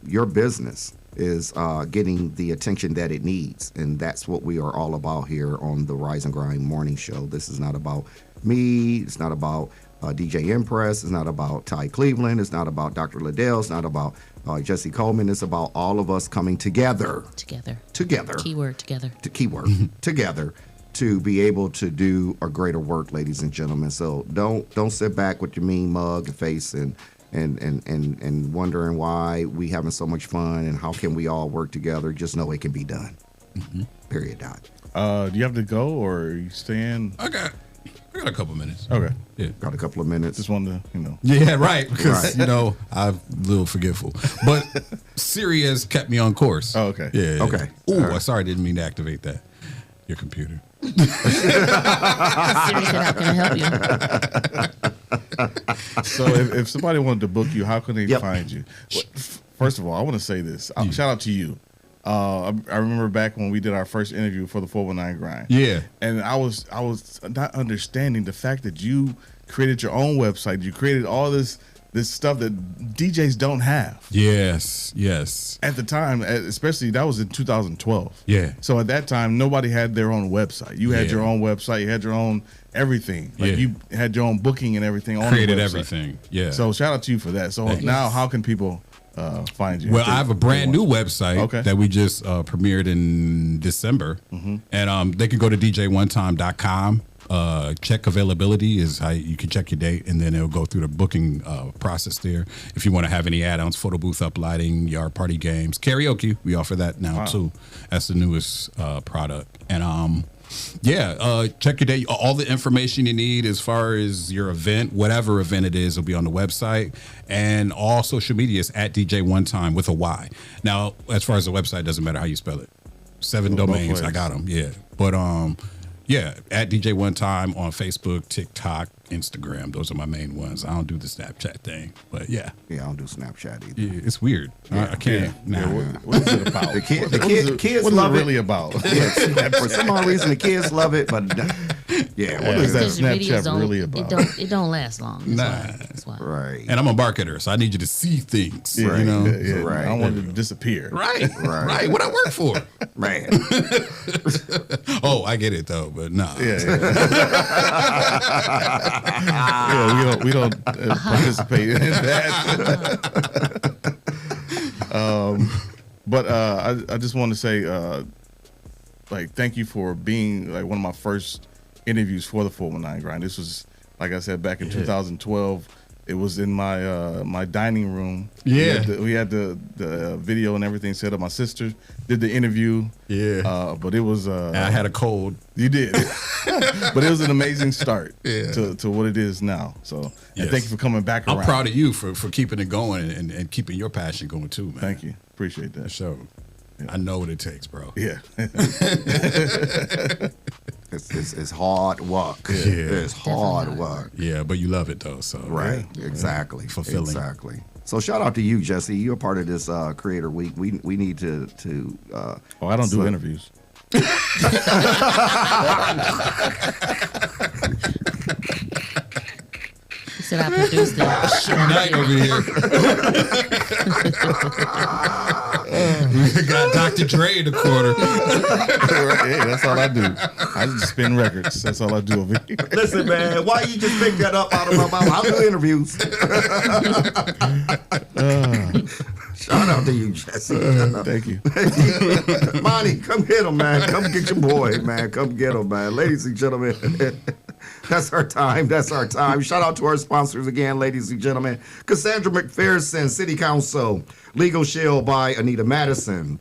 your business is getting the attention that it needs. And that's what we are all about here on the Rise and Grind Morning Show. This is not about me. It's not about DJ Mpress. It's not about Ty Cleveland. It's not about Dr. Liddell. It's not about Jesse Coleman. It's about all of us coming together. Together. Keyword together. Keyword. Together to be able to do a greater work, ladies and gentlemen. So don't sit back with your mean mug and face and and wondering why we having so much fun and how can we all work together, just know it can be done. Period. Dot. Do you have to go or are you staying? I got a couple minutes. Okay. Yeah. Got a couple of minutes. Just wanted to, Yeah, right. Because, I'm a little forgetful. But Siri has kept me on course. Oh, okay. Yeah. Okay. Ooh, sorry, I didn't mean to activate that. Your computer. Siri said, how can I help you? So if somebody wanted to book you, how can they find you? Well, first of all, I want to say this. Shout out to you. I remember back when we did our first interview for the 419 grind. Yeah. And I was not understanding the fact that you created your own website. You created all this stuff that DJs don't have. Yes. At the time, especially that was in 2012. Yeah. So at that time, nobody had their own website. You had your own website. You had your own everything. Like you had your own booking and everything on Created the website. everything. Yeah. So shout out to you for that. So now how can people find you? Well, I have a brand new website that we just premiered in December. And they can go to dj1time.com. Check availability is how you can check your date, and then it'll go through the booking process there. If you want to have any add-ons, photo booth uplighting, yard party games, karaoke, we offer that now too. That's the newest product. And check your date. All the information you need as far as your event, whatever event it is, will be on the website. And all social media is at DJ1Time with a Y. Now, as far as the website, doesn't matter how you spell it. 7 domains, I got them. Yeah, but at DJ1Time on Facebook, TikTok, Instagram. Those are my main ones. I don't do the Snapchat thing, but yeah. Yeah, I don't do Snapchat either. Yeah, it's weird. I can't. Yeah, what is it about? The kids what love is it it. really about? For some odd reason, the kids love it, but What is that Because your videos Snapchat really about? It don't last long. That's why. Right. And I'm a marketer, so I need you to see things. Yeah, You know? Right. I don't want it to disappear. Right. What I work for. Man. Oh, I get it though, but nah. We don't participate in that. But I just want to say, thank you for being one of my first interviews for the 419 grind. This was, like I said, back in 2012. It was in my my dining room. Yeah, we had the video and everything set up. My sister did the interview. Yeah, but it was. I had a cold. You did, but it was an amazing start to what it is now. So, and thank you for coming back around. I'm proud of you for keeping it going and keeping your passion going too, man. Thank you, appreciate that. So, I know what it takes, bro. Yeah. It's hard work. Yeah. It's hard work. Yeah, but you love it though. So Right. Exactly. Fulfilling. Exactly. So shout out to you, Jesse. You're a part of this Creator Week. We need to. I don't do interviews. He said I produced that. Night over here. We got Dr. Dre in the corner. Hey, that's all I do. I just spin records. That's all I do over here. Listen, man, why you just pick that up out of my mouth? I'll do interviews. Shout out to you, Jesse. Thank you. Monty, come get him, man. Come get your boy, man. Come get him, man. Ladies and gentlemen, that's our time. That's our time. Shout out to our sponsors again, ladies and gentlemen. Cassandra McPherson, City Council. Legal Shield by Anita Madison.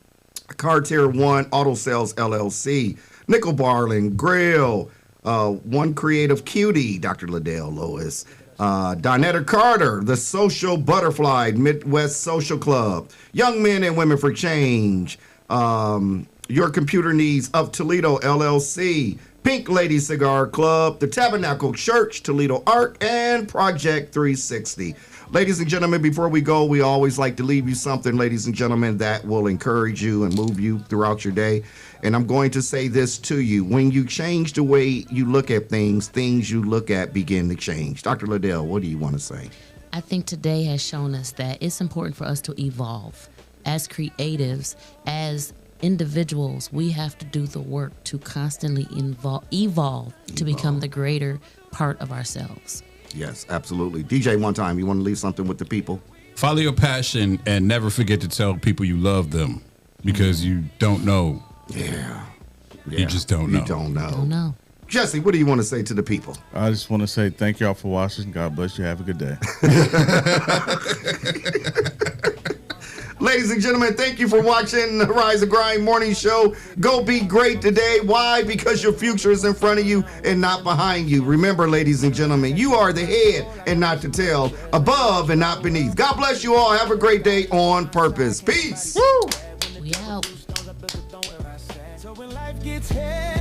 Cartier 1 Auto Sales LLC. Nickel Barling Grill. One Creative Cutie, Dr. Liddell Lois. Donetta Carter, the Social Butterfly, Midwest Social Club, Young Men and Women for Change, Your Computer Needs of Toledo LLC, Pink Lady Cigar Club, the Tabernacle Church, Toledo Arc, and Project 360. Ladies and gentlemen, before we go, we always like to leave you something, ladies and gentlemen, that will encourage you and move you throughout your day. And I'm going to say this to you. When you change the way you look at things, things you look at begin to change. Dr. Liddell, what do you want to say? I think today has shown us that it's important for us to evolve. As creatives, as individuals, we have to do the work to constantly evolve to become the greater part of ourselves. Yes, absolutely. DJ, one time, you want to leave something with the people? Follow your passion and never forget to tell people you love them because you don't know. Yeah. You just don't know. You don't know. Don't know. Jesse, what do you want to say to the people? I just want to say thank y'all for watching. God bless you. Have a good day. Ladies and gentlemen, thank you for watching the Rise and Grind Morning Show. Go be great today. Why? Because your future is in front of you and not behind you. Remember, ladies and gentlemen, you are the head and not the tail, above and not beneath. God bless you all. Have a great day on purpose. Peace. We out. So when life gets heavy.